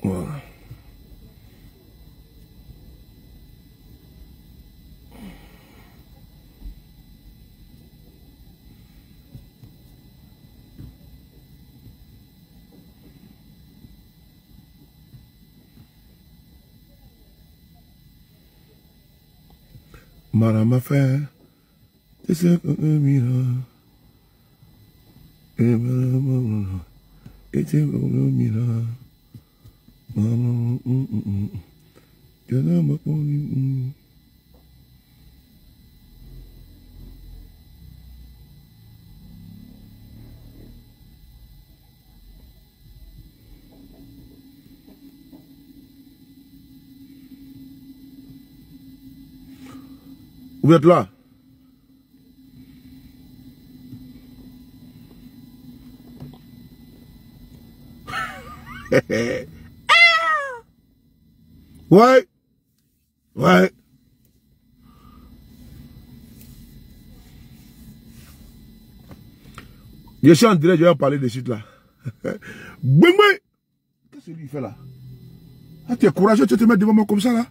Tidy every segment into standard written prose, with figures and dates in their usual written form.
Voilà. Madame a fait, c'est ce que mira. Et c'est mira. Vous êtes là? Ouais. Ouais. Je suis en direct, je vais parler de suite là. Qu'est-ce que lui fait là? Ah, tu es courageux, tu te mets devant moi comme ça là?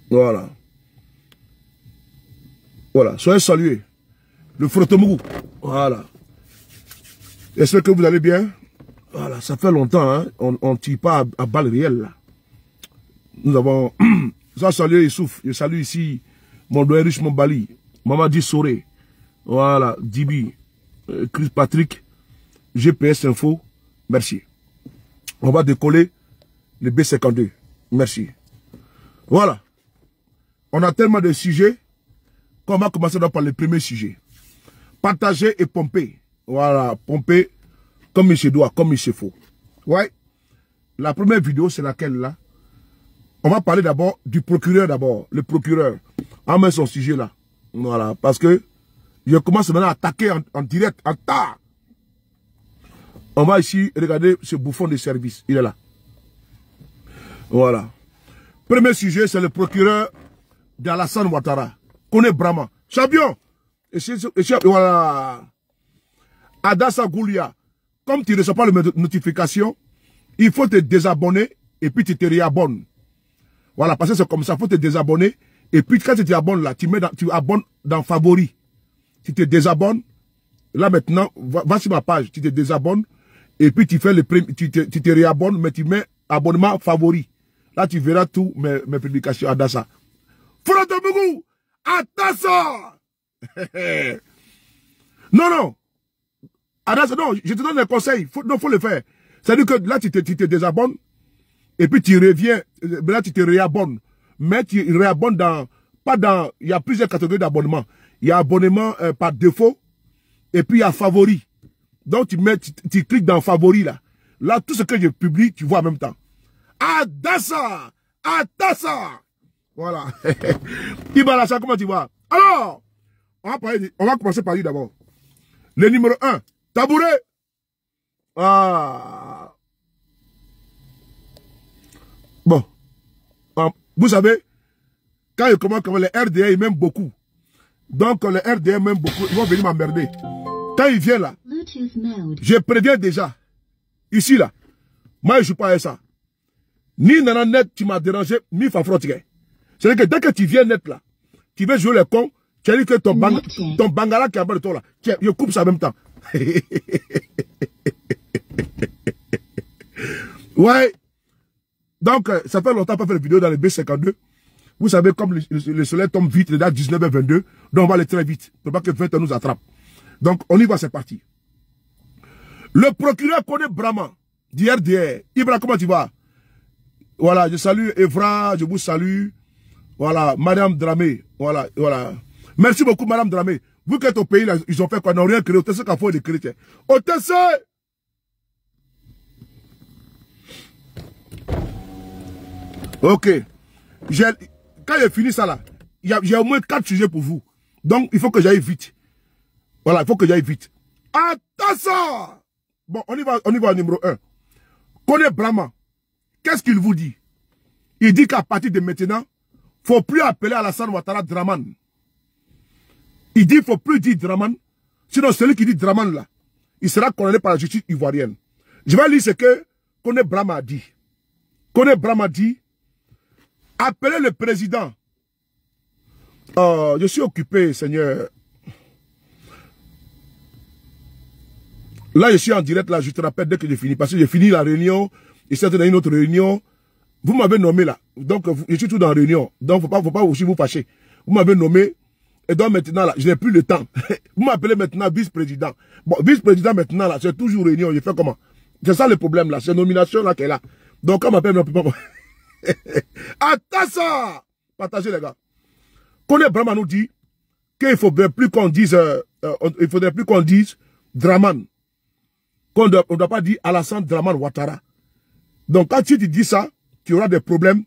Voilà. Voilà, soyez salués. Le Frotomou. Voilà. J'espère que vous allez bien. Voilà, ça fait longtemps, hein. On ne tire pas à balles réelles, là. Nous avons... Ça, salué Issouf. Je salue ici mon doyen Richmond Bali, Mamadi Soré. Voilà, Dibi, Chris Patrick, GPS Info. Merci. On va décoller le B52. Merci. Voilà. On a tellement de sujets qu'on va commencer par le premier sujet. Partager et pomper. Voilà, pomper comme il se doit, comme il se faut. Ouais. La première vidéo, c'est laquelle là? On va parler d'abord du procureur d'abord. Le procureur. On met son sujet là. Voilà. Parce que je commence maintenant à attaquer en direct, en tas. On va ici regarder ce bouffon de service. Il est là. Voilà. Premier sujet, c'est le procureur d'Alassane Ouattara. Kone Brahma. Champion. Et voilà. Adassa Goulia. Comme tu ne reçois pas les notifications, il faut te désabonner et puis tu te réabonnes. Voilà, parce que c'est comme ça, il faut te désabonner. Et puis quand tu t'abonnes là, tu abonnes dans favoris. Tu te désabonnes. Là maintenant, va sur ma page, tu te désabonnes. Et puis tu fais tu te réabonnes, mais tu mets abonnement favori. Là tu verras tous mes publications à Dassa. Frotomou, Adassa. Non. Adassa, non, je te donne un conseil. Faut le faire. C'est-à-dire que là tu te désabonnes. Et puis tu reviens, là tu te réabonnes. Mais tu réabonnes il y a plusieurs catégories d'abonnement. Il y a abonnement par défaut, et puis il y a favori. Donc tu cliques dans favori là. Là, tout ce que je publie, tu vois en même temps. Adassa! Voilà. Ibalassa, comment tu vois? Alors, on va commencer par lui d'abord. Le numéro 1, Tabouret. Ah. Bon. Vous savez, quand il commence comme les RDA, ils m'aiment beaucoup. Donc, les RDA m'aiment beaucoup. Ils vont venir m'emmerder. Quand il vient là, je préviens déjà. Ici là, moi je ne joue pas à ça. Ni Nana Net, tu m'as dérangé, ni Fafrotige. C'est-à-dire que dès que tu viens net là, tu veux jouer les cons, tu as dit que ton bangala qui est en bas de toi là, tiens, je coupe ça en même temps. Ouais. Donc, ça fait longtemps qu'on pas fait de vidéo dans les B52. Vous savez, comme le soleil tombe vite, il est à 19h22, donc on va aller très vite, pour pas que 20h nous attrape. Donc, on y va, c'est parti. Le procureur connaît Brahma, du RDR. Ibra, comment tu vas? Voilà, je salue Evra, je vous salue. Voilà, Madame Dramé. Voilà. Merci beaucoup, Madame Dramé. Vous qui êtes au pays, là, ils ont fait quoi? Ils n'ont rien créé. Au TC qu'il faut des chrétiens. Au TC! Ok. Quand j'ai fini ça là, j'ai au moins 4 sujets pour vous. Donc, il faut que j'aille vite. Voilà, il faut que j'aille vite. Attention! Bon, on y va au numéro 1. Kone Brahma, qu'est-ce qu'il vous dit? Il dit qu'à partir de maintenant, il ne faut plus appeler Alassane Ouattara Draman. Il dit qu'il ne faut plus dire Draman. Sinon, celui qui dit Draman là, il sera condamné par la justice ivoirienne. Je vais lire ce que Kone Brahma a dit. Kone Brahma dit, appelez le président. Je suis occupé, Seigneur. Là, je suis en direct, là, je te rappelle dès que j'ai fini. Parce que j'ai fini la réunion, et c'est dans une autre réunion. Vous m'avez nommé là. Donc, je suis tout dans la réunion. Donc, faut pas aussi vous fâcher. Vous m'avez nommé. Et donc, maintenant, là, je n'ai plus le temps. Vous m'appelez maintenant vice-président. Bon, vice-président, maintenant, là, c'est toujours réunion. Je fais comment? C'est ça le problème, là. C'est nomination, là, qui est là. Donc, quand on m'appelle, on peut pas. Attends ça! Partagez, les gars. Kone Brahma nous dit qu'il ne faudrait plus qu'on dise, Draman. Qu'on ne doit pas dire Alassane Draman Ouattara. Donc, quand tu dis ça, tu auras des problèmes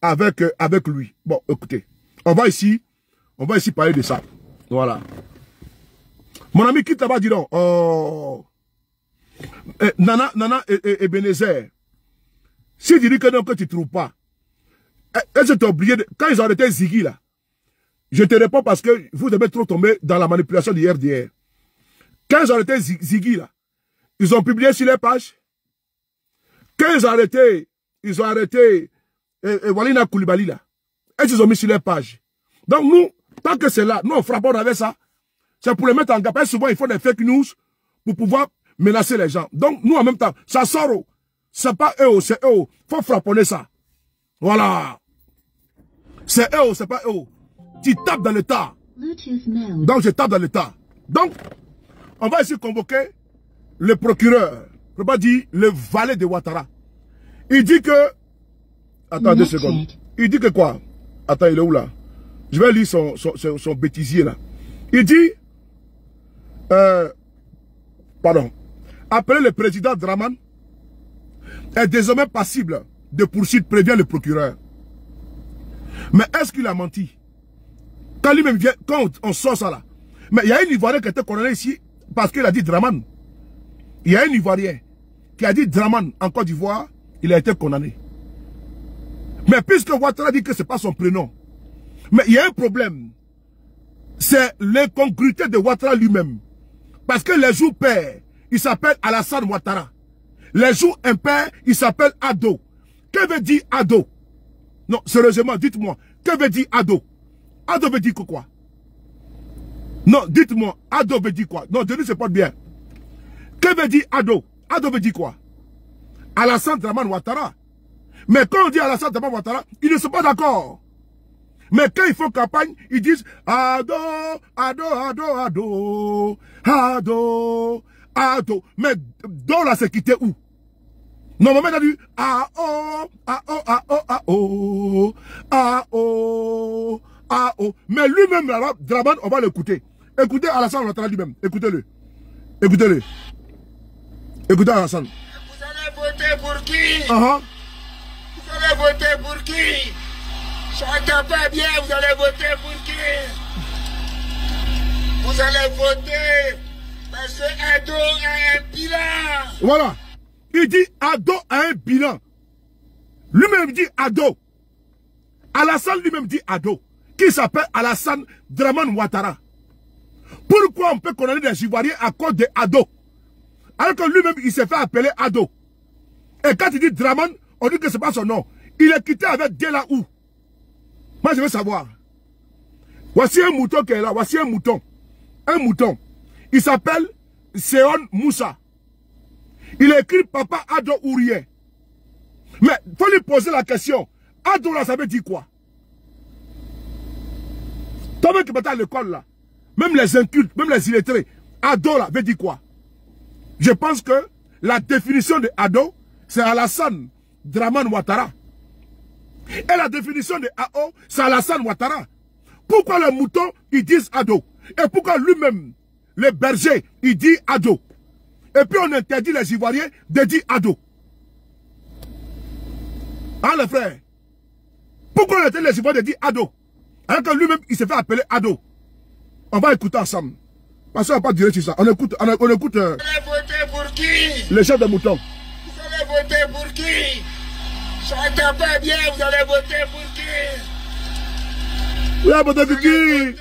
avec lui. Bon, écoutez, on va ici parler de ça. Voilà. Mon ami, qui t'a dit donc? Nana et Benézer. Si tu dis que non, que tu ne trouves pas, est-ce que tu as oublié quand ils ont arrêté Ziggy là? Je te réponds parce que vous devez trop tomber dans la manipulation du RDR. Quand ils ont arrêté Ziggy là, ils ont publié sur les pages. Quand ils ont arrêté Walina Koulibaly là. Et ils ont mis sur les pages. Donc nous, tant que c'est là, nous on frappons avec ça. C'est pour les mettre en garde. Souvent, il faut des fake news pour pouvoir menacer les gens. Donc nous en même temps, ça sort. C'est pas eux, c'est eux. Faut frapponner ça. Voilà. C'est eux, c'est pas eux. Tu tapes dans le tas. Donc je tape dans le tas. Donc, on va ici convoquer le procureur. Je ne peux pas dire le valet de Ouattara. Il dit que... Attends 2 secondes. Il dit que quoi? Attends, il est où là? Je vais lire son bêtisier là. Il dit... pardon. Appeler le président Draman est désormais passible de poursuite, prévient le procureur. Mais est-ce qu'il a menti? Quand lui-même vient, quand on sort ça là. Mais il y a un Ivoirien qui était condamné ici parce qu'il a dit Draman. Il y a un Ivoirien qui a dit Draman en Côte d'Ivoire, il a été condamné. Mais puisque Ouattara dit que ce n'est pas son prénom, mais il y a un problème. C'est l'incongruité de Ouattara lui-même. Parce que les jours pairs, il s'appelle Alassane Ouattara. Les jours impairs, il s'appelle Ado. Que veut dire Ado? Non, sérieusement, dites-moi, que veut dire Ado? Ado veut dire quoi? Non, dites-moi, Ado veut dire quoi? Non, Denis se porte bien. Que veut dire Ado? Ado veut dire quoi? Alassane Draman Ouattara. Mais quand on dit Alassane Draman Ouattara, ils ne sont pas d'accord. Mais quand ils font campagne, ils disent Ado, Ado, Ado, Ado, Ado, Ado. Mais dans la sécurité où? Normalement, il a dit A-O, A-O, A-O, A-O, A-O, A-O. Mais lui-même, Draman, on va l'écouter. Écoutez Alassane Ouattara lui-même. Écoutez-le. Écoutez-le. Écoutez Alassane. Vous allez voter pour qui? Vous allez voter pour qui? J'entends pas bien, vous allez voter pour qui? Vous allez voter parce que Ado a un bilan. Voilà. Il dit Ado a un bilan. Lui-même dit Ado. Alassane lui-même dit Ado. Qui s'appelle Alassane Draman Ouattara. Pourquoi on peut condamner des Ivoiriens à cause de Ado? Alors que lui-même, il s'est fait appeler Ado. Et quand il dit Draman, on dit que ce n'est pas son nom. Il est quitté avec Delaou. Moi, je veux savoir. Voici un mouton qui est là. Voici un mouton. Un mouton. Il s'appelle Seon Moussa. Il a écrit Papa Ado Ourien. Mais il faut lui poser la question. Ado là, ça veut dire quoi? Toi-même qui es à l'école là, même les incultes, même les illettrés, Ado là veut dire quoi? Je pense que la définition de Ado, c'est Alassane Draman Ouattara. Et la définition de AO, c'est Alassane Ouattara. Pourquoi les moutons, ils disent Ado? Et pourquoi lui-même, les bergers, ils disent Ado? Et puis on interdit les Ivoiriens de dire Ado. Hein les frères? Pourquoi on interdit les Ivoiriens de dire Ado? Alors que lui-même, il s'est fait appeler Ado. On va écouter ensemble. Parce qu'on n'a pas duré sur ça. On écoute. Vous allez voter pour qui? Le chef de mouton. Vous allez voter pour qui? J'entends pas bien, vous allez voter pour qui? Vous allez voter pour qui?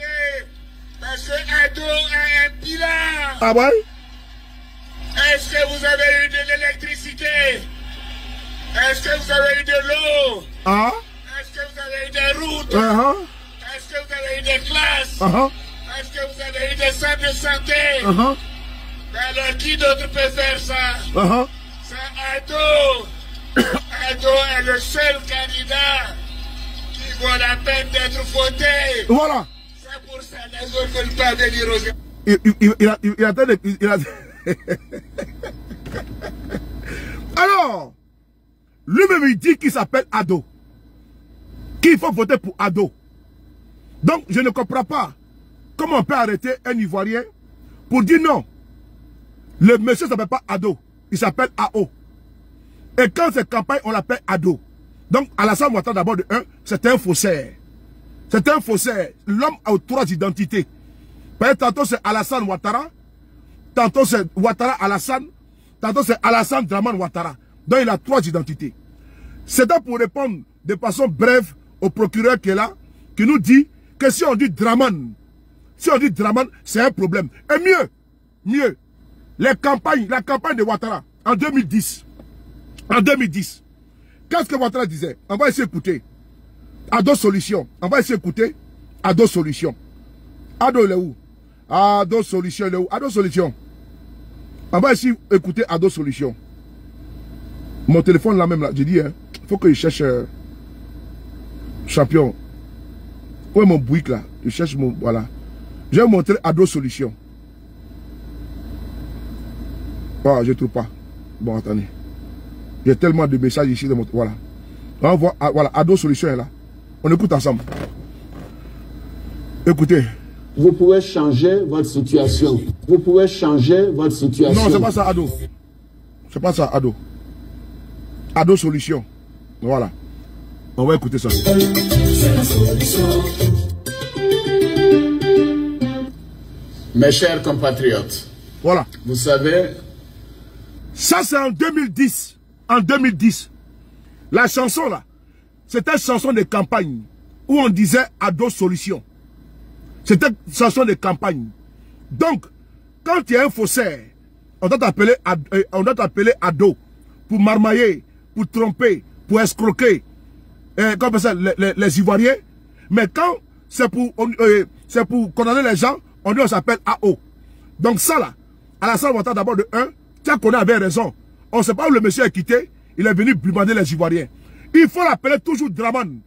Parce que Ado a un bilan. Ah ouais? Est-ce que vous avez eu de l'électricité? Est-ce que vous avez eu de l'eau? Ah? Est-ce que vous avez eu des routes? Est-ce que vous avez eu des classes? Est-ce que vous avez eu des centres de santé? Alors qui d'autre peut faire ça? C'est Ado. Ado est le seul candidat qui vaut la peine d'être voté. Voilà. C'est pour ça que les autres ne veulent pas venir aux... Il a... Alors, lui-même il dit qu'il s'appelle Ado. Qu'il faut voter pour Ado. Donc, je ne comprends pas comment on peut arrêter un Ivoirien pour dire non. Le monsieur ne s'appelle pas Ado. Il s'appelle AO. Et quand c'est campagne, on l'appelle Ado. Donc, Alassane Ouattara, d'abord de 1, c'est un faussaire. C'est un faussaire. L'homme a 3 identités. Tantôt c'est Alassane Ouattara, tantôt c'est Ouattara Alassane, tantôt c'est Alassane Dramane Ouattara. Donc il a 3 identités. C'est donc pour répondre de façon brève au procureur qui est là, qui nous dit que si on dit Dramane, c'est un problème. Et mieux, la campagne de Ouattara en 2010, qu'est-ce que Ouattara disait? On va essayer d'écouter. Ado Solution. On va essayer d'écouter Ado Solution. Ado il est où? Ado Solution il est où? Ado Solution. On va essayer d'écouter Ado Solution. Mon téléphone là même là, j'ai dit, il faut qu'il cherche champion. Où est mon bouic là? Il cherche mon... Voilà. Je vais montrer Ado Solution. Oh, je ne trouve pas. Bon, attendez. Il y a tellement de messages ici. Voilà. On voit, voilà, Ado Solution est là. On écoute ensemble. Écoutez. Vous pouvez changer votre situation. Vous pouvez changer votre situation. Non, c'est pas ça, Ado. C'est pas ça, Ado. Ado Solution. Voilà. On va écouter ça. Mes chers compatriotes. Voilà. Vous savez... Ça, c'est en 2010. En 2010. La chanson, là, c'était une chanson de campagne où on disait Ado Solution. C'était une chanson de campagne. Donc, quand il y a un faussaire, on doit t'appeler Ado pour marmailler, pour tromper, pour escroquer comme ça, les Ivoiriens. Mais quand c'est pour condamner les gens, on s'appelle AO. Donc ça là, Alassane Ouattara d'abord de 1, tiens qu'on avait raison. On ne sait pas où le monsieur est quitté, il est venu blimander les Ivoiriens. Il faut l'appeler toujours Dramane.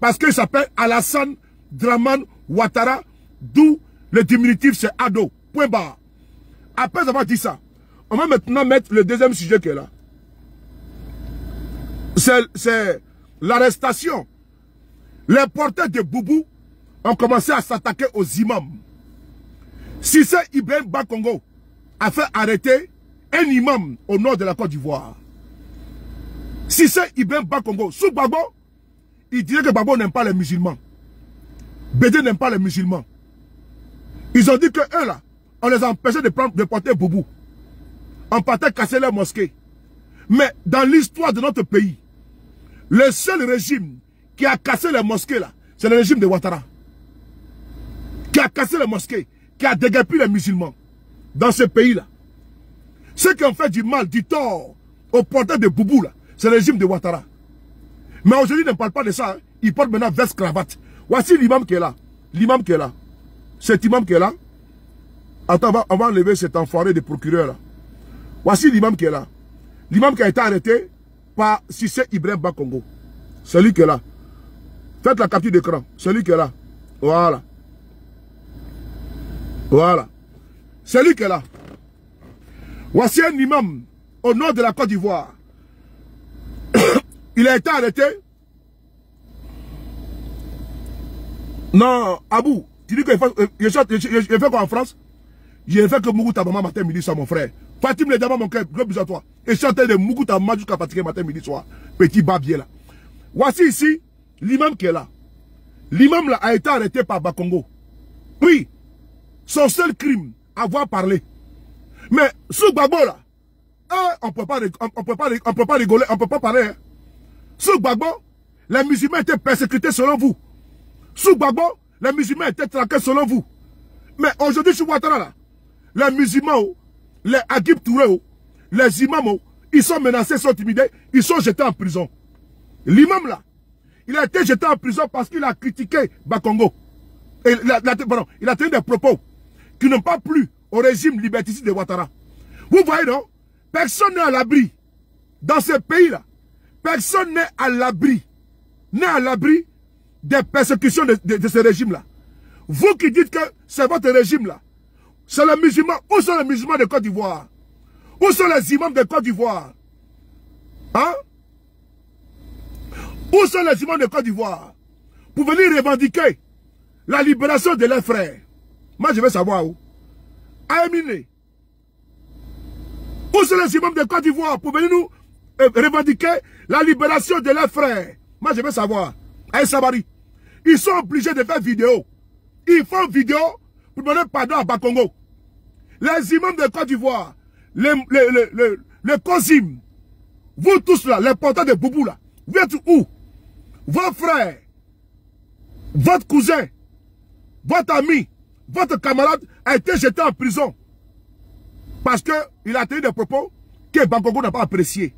Parce qu'il s'appelle Alassane Dramane Ouattara, d'où le diminutif c'est Ado. Point barre. Après avoir dit ça, on va maintenant mettre le deuxième sujet qui est là. C'est l'arrestation. Les porteurs de Boubou ont commencé à s'attaquer aux imams. Cissé Ibrahim Bakongo a fait arrêter un imam au nord de la Côte d'Ivoire. Cissé Ibrahim Bakongo, sous Gbagbo, il dirait que Gbagbo n'aime pas les musulmans. Bédé n'aime pas les musulmans. Ils ont dit que eux là, on les a empêchés de porter Boubou. On partait casser leurs mosquées. Mais dans l'histoire de notre pays, le seul régime qui a cassé les mosquées là, c'est le régime de Ouattara. Qui a cassé les mosquées, qui a déguerpi les musulmans dans ce pays-là. Ceux qui ont fait du mal, du tort aux porteurs de Boubou là, c'est le régime de Ouattara. Mais aujourd'hui, ils ne parlent pas de ça. Hein. Ils portent maintenant veste cravate. Voici l'imam qui est là. L'imam qui est là. Cet imam qui est là. Attends, on va enlever cet enfoiré de procureur là. Voici l'imam qui est là. L'imam qui a été arrêté par Cissé Ibrahim Bakongo. Celui qui est là. Faites la capture d'écran. Celui qui est là. Voilà. Voilà. Celui qui est là. Voici un imam au nord de la Côte d'Ivoire. Il a été arrêté. Non, Abou, tu dis que je fais quoi en France? J'ai fait que Mougouta maman matin, midi, soir, mon frère. Fatim le Dama, mon cœur, gros bisous à toi. Et chanter de Mougouta maman jusqu'à fatiguer matin, midi, soir. Petit babier là. Voici ici l'imam qui est là. L'imam là a été arrêté par Bakongo. Oui. Son seul crime, avoir parlé. Mais sous Gbagbo là, on peut pas rigoler, on peut pas parler. Hein. Sous Gbagbo, les musulmans étaient persécutés selon vous. Sous Gbagbo, les musulmans étaient traqués selon vous. Mais aujourd'hui, sur Ouattara, là, les musulmans, les Agib Touré, les imams, ils sont menacés, ils sont intimidés, ils sont jetés en prison. L'imam là, il a été jeté en prison parce qu'il a critiqué Bakongo. Et il a tenu des propos qui n'ont pas plu au régime liberticide de Ouattara. Vous voyez non? Personne n'est à l'abri. Dans ce pays-là, personne n'est à l'abri. N'est à l'abri des persécutions de ce régime-là. Vous qui dites que c'est votre régime-là, c'est les musulmans. Où sont les musulmans de Côte d'Ivoire? Où sont les imams de Côte d'Ivoire? Hein? Où sont les imams de Côte d'Ivoire? Pour venir revendiquer la libération de leurs frères. Moi, je veux savoir où. Aïmine. Où sont les imams de Côte d'Ivoire pour venir nous revendiquer la libération de leurs frères? Moi, je veux savoir. Aïe Sabari. Ils sont obligés de faire vidéo. Ils font vidéo pour donner pardon à Bakongo. Les imams de Côte d'Ivoire, les Kozim, vous tous là, les porteurs de Boubou là, vous êtes où? Vos frères, votre cousin, votre ami, votre camarade a été jeté en prison. Parce qu'il a tenu des propos que Bakongo n'a pas apprécié.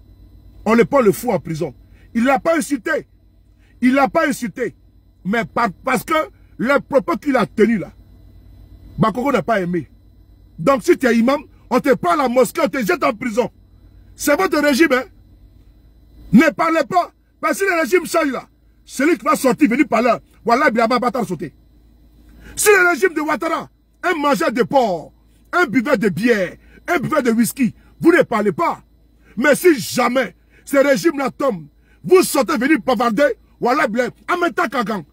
On le prend le fou en prison. Il ne l'a pas insulté. Il ne l'a pas insulté. Mais parce que les propos qu'il a tenus là, Bakongo n'a pas aimé. Donc si tu es imam, on te prend à la mosquée, on te jette en prison. C'est votre régime, hein. Ne parlez pas. Parce que si le régime change là, celui qui va sortir, venir par là, voilà, il va pas sauter. Si le régime de Ouattara, un mangeur de porc, un buveur de bière, un buveur de whisky, vous ne parlez pas. Mais si jamais ce régime-là tombe, vous sortez venir bavarder, voilà, en même temps qu'un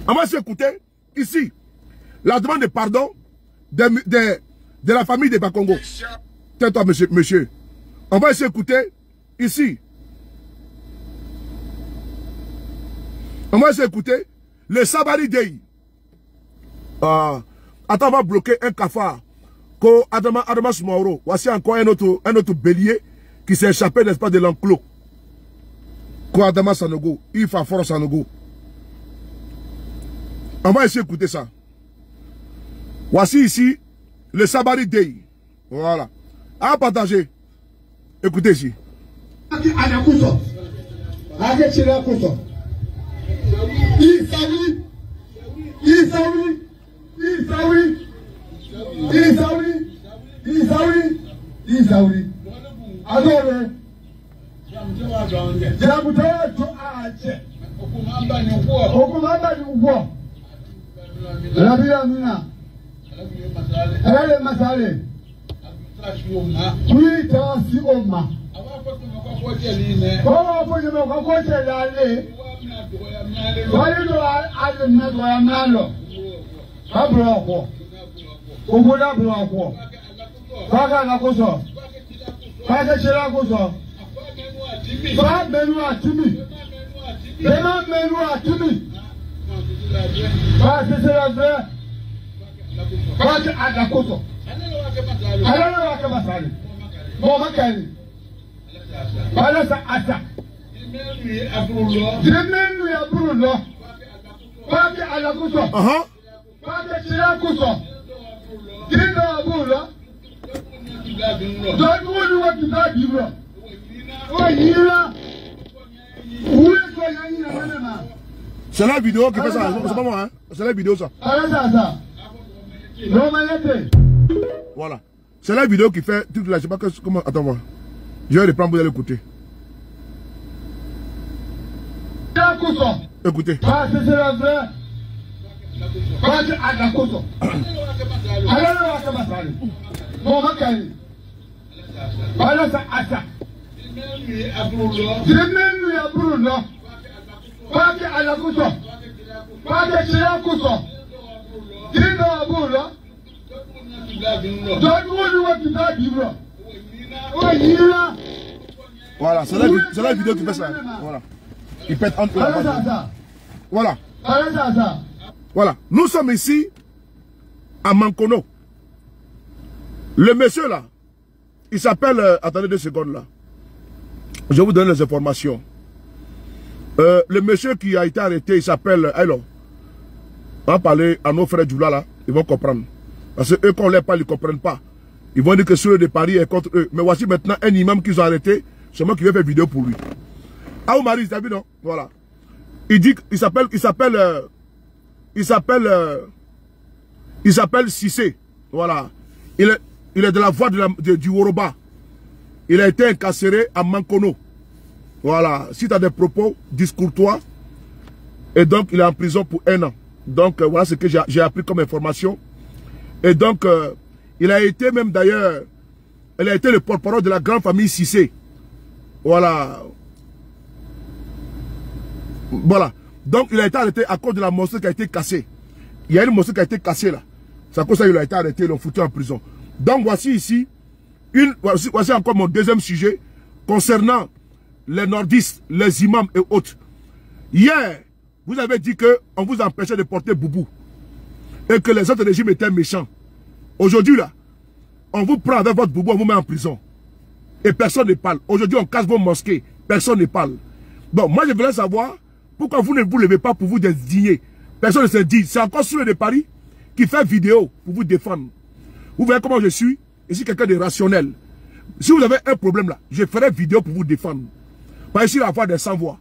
on va s'écouter ici la demande de pardon de la famille de Bakongo. Tais-toi, monsieur. On va s'écouter ici. On va s'écouter le Sabari Dey. Attends, on va bloquer un cafard. Ko Adama Soumaro. Voici encore un autre bélier qui s'est échappé, n'est-ce pas, de l'enclos. Ko Adama Sanogo. Il fait fort Sanogo. On va essayer d'écouter ça. Voici ici le Sabari Dey. Voilà. À partager. Écoutez ici. C'est la vidéo qui fait ça, c'est pas moi, hein? C'est la vidéo ça. Voilà. C'est la vidéo qui fait toute la. Je sais pas comment. Attends-moi. Je vais reprendre, vous allez écouter. Écoutez. Voilà, c'est la vidéo qui fait ça. Voilà. Il pète entre la. Voilà. Voilà. Nous sommes ici à Mankono. Le monsieur là, il s'appelle... attendez 2 secondes là. Je vous donne les informations. Le monsieur qui a été arrêté, il s'appelle... Alors, on va parler à nos frères du là, ils vont comprendre. Parce que eux, quand on les parle, ils ne comprennent pas. Ils vont dire que celui de Paris est contre eux. Mais voici maintenant un imam qu'ils ont arrêté. C'est moi qui vais faire vidéo pour lui. Ah, Marie, t'as vu, non? Voilà. Il dit qu'il s'appelle Cissé. Voilà. Il est de la voix du Woroba. Il a été incarcéré à Mankono. Voilà. Si tu as des propos discourtois, et donc il est en prison pour 1 an. Donc voilà ce que j'ai appris comme information. Et donc il a été même d'ailleurs, il a été le porte-parole de la grande famille Cissé. Voilà. Voilà. Donc il a été arrêté à cause de la mosquée qui a été cassée. Il y a une mosquée qui a été cassée là. C'est à cause de ça qu'il a été arrêté, ils l'ont foutu en prison. Donc voici ici, voici encore mon deuxième sujet concernant les nordistes, les imams et autres. Hier, vous avez dit qu'on vous empêchait de porter boubou et que les autres régimes étaient méchants. Aujourd'hui là, on vous prend avec votre boubou, on vous met en prison. Et personne ne parle. Aujourd'hui, on casse vos mosquées, personne ne parle. Bon, moi je voulais savoir pourquoi vous ne vous levez pas pour vous désigner. Personne ne se dit. C'est encore Soule de Paris qui fait vidéo pour vous défendre. Vous voyez comment je suis? Je suis quelqu'un de rationnel. Si vous avez un problème là, je ferai vidéo pour vous défendre. Pas ici la voix des sans-voix.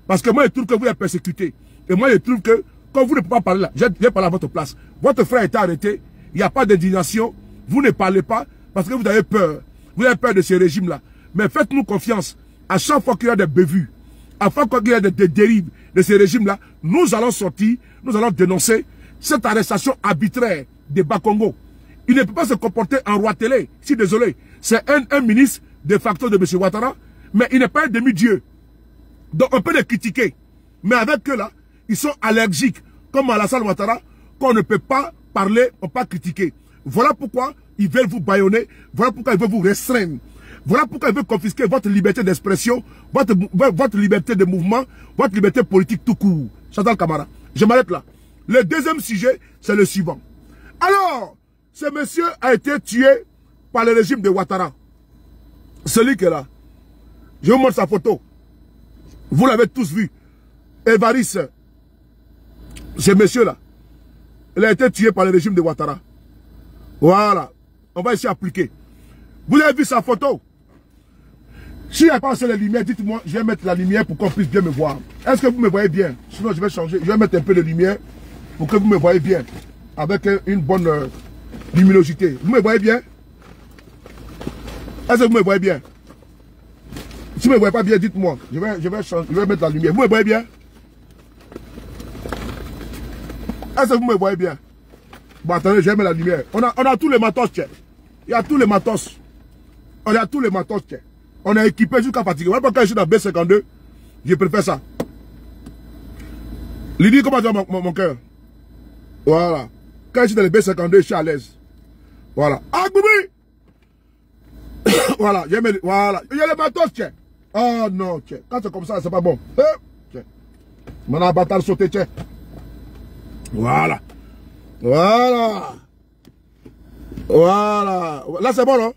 Parce que moi je trouve que vous êtes persécuté. Et moi je trouve que quand vous ne pouvez pas parler là, j'ai parlé à votre place. Votre frère a été arrêté, il n'y a pas d'indignation, vous ne parlez pas parce que vous avez peur. Vous avez peur de ces régimes-là. Mais faites-nous confiance. À chaque fois qu'il y a des bévues, à chaque fois qu'il y a des dérives de ces régimes-là, nous allons sortir, nous allons dénoncer cette arrestation arbitraire des Bakongo. Il ne peut pas se comporter en roi télé. Si désolé, c'est un ministre de facto de M. Ouattara, mais il n'est pas un demi-dieu. Donc on peut les critiquer. Mais avec eux là, ils sont allergiques, comme Alassane Ouattara, qu'on ne peut pas parler, on ne peut pas critiquer. Voilà pourquoi ils veulent vous bâillonner, voilà pourquoi ils veulent vous restreindre. Voilà pourquoi ils veulent confisquer votre liberté d'expression, votre liberté de mouvement, votre liberté politique tout court. Chantal Camara, je m'arrête là. Le deuxième sujet, c'est le suivant. Alors, ce monsieur a été tué par le régime de Ouattara. Celui qui est là. Je vous montre sa photo. Vous l'avez tous vu. Évariste, ce monsieur-là, il a été tué par le régime de Ouattara. Voilà. On va ici appliquer. Vous avez vu sa photo? S'il n'y a pas assez de lumière, dites-moi, je vais mettre la lumière pour qu'on puisse bien me voir. Est-ce que vous me voyez bien? Sinon, je vais changer. Je vais mettre un peu de lumière pour que vous me voyez bien. Avec une bonne luminosité. Vous me voyez bien? Est-ce que vous me voyez bien? Si vous ne me voyez pas bien, dites-moi. Je vais changer, je vais mettre la lumière. Vous me voyez bien? Est-ce que vous me voyez bien? Bon, attendez, je vais mettre la lumière. On a tous les matos, tiens. Il y a tous les matos. On a tous les matos, tiens. On est équipé jusqu'à fatiguer. Voilà pourquoi je suis dans B52. Je préfère ça. Lydie, comment tu vas mon cœur? Voilà. Quand je suis dans les B52, je suis à l'aise. Voilà. Ah, Boubi! Voilà. Voilà. Il y a les matos, tiens. Oh non, tiens. Quand c'est comme ça, c'est pas bon. Tiens. Maintenant, bâtard sauté, tiens. Voilà. Voilà. Voilà. Là, c'est bon, non?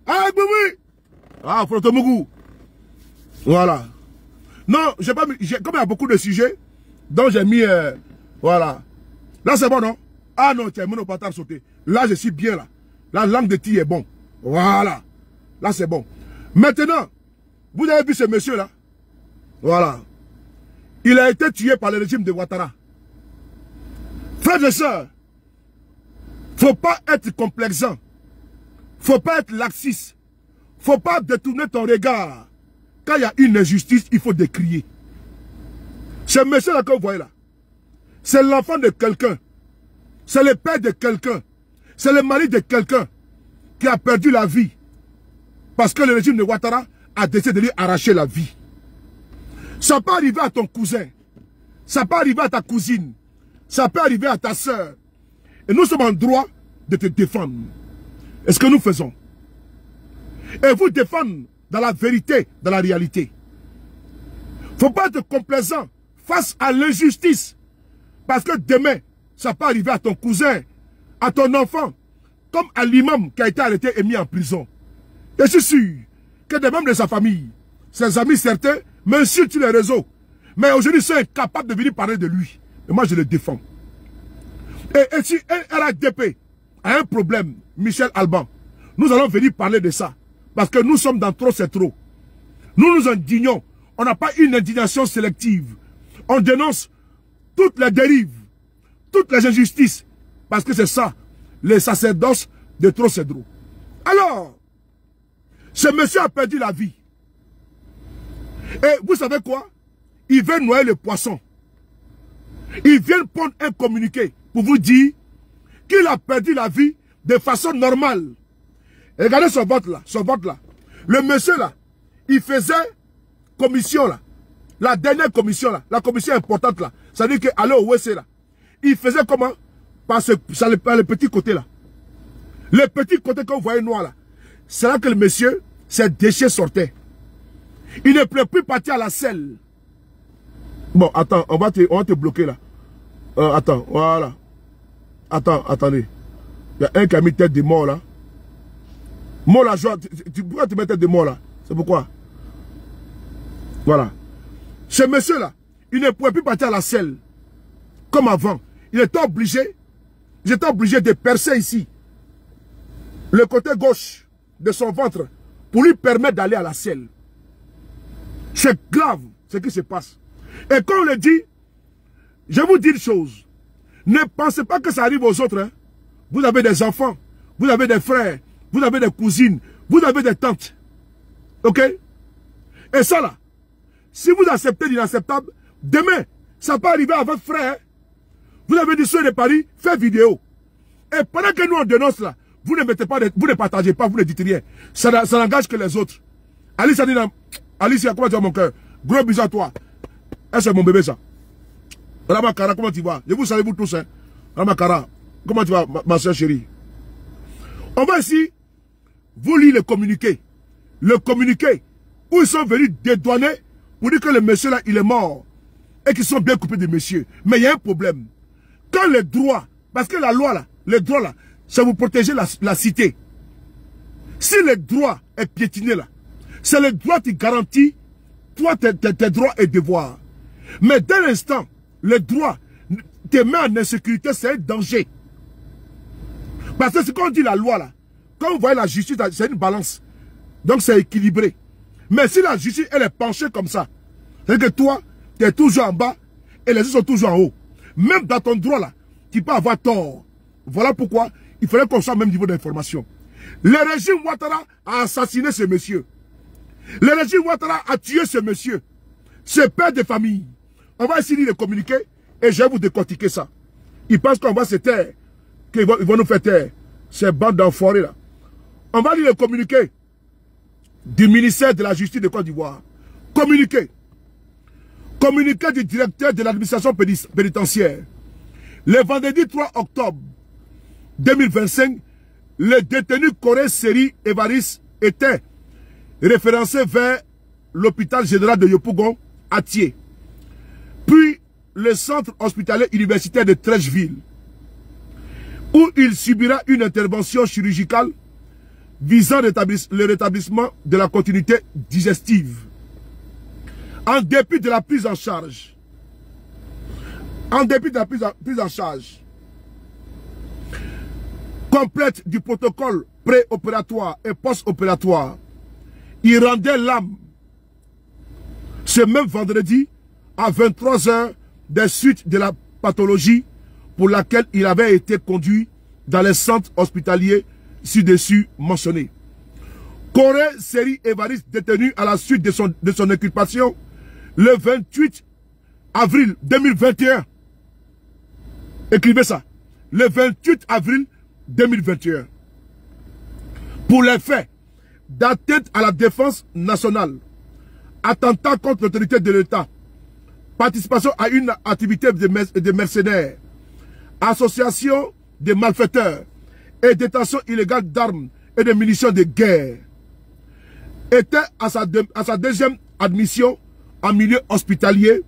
Ah, Boubi! Ah, Frotomougou. Voilà. Non, j'ai pas mis. Comme il y a beaucoup de sujets, donc j'ai mis. Voilà. Là, c'est bon, non? Ah non, tiens, mon bâtard sauté. Là, je suis bien, là. La langue de ti est bon. Voilà. Là, c'est bon. Maintenant, vous avez vu ce monsieur-là? Voilà. Il a été tué par le régime de Ouattara. Frères et sœurs, faut pas être complexant. Faut pas être laxiste. Faut pas détourner ton regard. Quand il y a une injustice, il faut décrier. Ce monsieur-là que vous voyez là, c'est l'enfant de quelqu'un. C'est le père de quelqu'un. C'est le mari de quelqu'un qui a perdu la vie. Parce que le régime de Ouattara a décidé de lui arracher la vie. Ça peut arriver à ton cousin. Ça peut arriver à ta cousine. Ça peut arriver à ta soeur. Et nous sommes en droit de te défendre. Et ce que nous faisons. Et vous défendre dans la vérité, dans la réalité. Il ne faut pas être complaisant face à l'injustice. Parce que demain, ça peut arriver à ton cousin, à ton enfant, comme à l'imam qui a été arrêté et mis en prison. Je suis sûr que des membres de sa famille, ses amis certains, m'insultent sur les réseaux. Mais aujourd'hui, ils sont incapables de venir parler de lui. Et moi, je le défends. Et si un RHDP a un problème, Michel Alban, nous allons venir parler de ça. Parce que nous sommes dans trop, c'est trop. Nous nous indignons. On n'a pas une indignation sélective. On dénonce toutes les dérives, toutes les injustices. Parce que c'est ça, les sacerdoces de trop, c'est trop. Alors, ce monsieur a perdu la vie. Et vous savez quoi? Il veut noyer le poisson. Il vient prendre un communiqué pour vous dire qu'il a perdu la vie de façon normale. Et regardez ce vote là, Le monsieur là, il faisait commission là. La dernière commission là, la commission importante là. Ça veut dire qu'aller au WC là. Il faisait comment? Par le petit côté là. Le petit côté que vous voyez noir là. C'est là que le monsieur, ses déchets sortaient. Il ne peut plus partir à la selle. Bon, attends, on va te bloquer là. Attends, voilà. Attendez. Il y a un qui a mis tête de mort là. Mort là, pourquoi tu mets tête de mort là? C'est pourquoi? Voilà. Ce monsieur là, il ne pouvait plus partir à la selle. Comme avant. J'étais obligé de percer ici. Le côté gauche de son ventre. Pour lui permettre d'aller à la selle. C'est grave ce qui se passe. Et quand on le dit, je vous dis une chose. Ne pensez pas que ça arrive aux autres. Hein. Vous avez des enfants, vous avez des frères, vous avez des cousines, vous avez des tantes. Ok? Et ça là, si vous acceptez l'inacceptable, demain, ça peut arriver à votre frère. Hein. Vous avez dit sur de Paris, faites vidéo. Et pendant que nous on dénonce là, vous ne mettez pas, vous ne partagez pas, vous ne dites rien. Ça n'engage que les autres. Alice a dit, Alice, comment tu vas mon cœur? Gros bisous à toi. C'est mon bébé ça. Ramakara, comment tu vas? Je vous salue vous tous. Hein? Ramakara, comment tu vas, ma soeur chérie? On va ici vous lire le communiqué. Le communiqué où ils sont venus dédouaner pour dire que le monsieur là, il est mort. Et qu'ils sont bien coupés de monsieur. Mais il y a un problème. Quand les droits, parce que la loi là, les droits là, c'est vous protéger la cité. Si le droit est piétiné là, c'est le droit qui garantit toi tes droits et devoirs. Mais dès l'instant, le droit te met en insécurité, c'est un danger. Parce que ce qu'on dit la loi là, quand vous voyez la justice, c'est une balance. Donc c'est équilibré. Mais si la justice, elle est penchée comme ça, c'est-à-dire que toi, tu es toujours en bas et les autres sont toujours en haut. Même dans ton droit là, tu peux avoir tort. Voilà pourquoi il fallait qu'on soit au même niveau d'information. Le régime Ouattara a assassiné ce monsieur. Le régime Ouattara a tué ce monsieur. Ce père de famille. On va essayer de communiquer et je vais vous décortiquer ça. Ils pensent qu'on va se taire, qu'ils vont nous faire taire. Ces bandes d'enfoirés là. On va lire le communiqué du ministère de la Justice de Côte d'Ivoire. Communiqué. Communiqué du directeur de l'administration pénitentiaire. Le vendredi 3 octobre 2025, le détenu Corée Seri Evaris était référencé vers l'hôpital général de Yopougon à Thiès, puis le centre hospitalier universitaire de Trècheville, où il subira une intervention chirurgicale visant le rétablissement de la continuité digestive. En dépit de la prise en charge, complète du protocole préopératoire et post-opératoire, il rendait l'âme ce même vendredi à 23 h des suites de la pathologie pour laquelle il avait été conduit dans les centres hospitaliers ci-dessus mentionnés. Corée Seri Evaris détenu à la suite de son inculpation le 28 avril 2021. Écrivez ça. Le 28 avril 2021. Pour les faits d'atteinte à la défense nationale, attentat contre l'autorité de l'État, participation à une activité de mercenaires, association de malfaiteurs et détention illégale d'armes et de munitions de guerre, était à sa deuxième admission en milieu hospitalier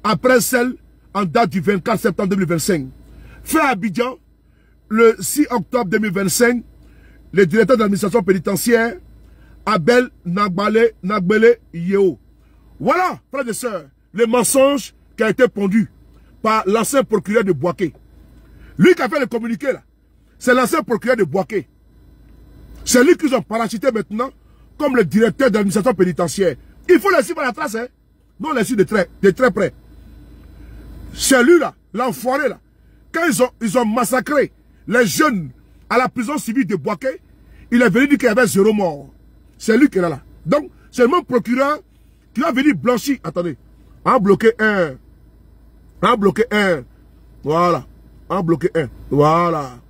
après celle en date du 24 septembre 2025. Fait à Abidjan, le 6 octobre 2025, le directeur de l'administration pénitentiaire Abel Nagbele Yeo. Voilà, frères et sœurs, le mensonge qui a été pondu par l'ancien procureur de Bouaké. Lui qui a fait le communiqué là, c'est l'ancien procureur de Bouaké. C'est lui qu'ils ont parachuté maintenant comme le directeur de l'administration pénitentiaire. Il faut le suivre à la trace, hein. Non, on le suit de très près. C'est lui là, l'enfoiré là. Quand ils ont massacré les jeunes à la prison civile de Bouaké, il est venu dire qu'il y avait 0 mort. C'est lui qui est là. Donc, c'est le même procureur qui va venir blanchir. Attendez. En bloquer un. En bloquer un. Voilà. En bloquer un. Voilà.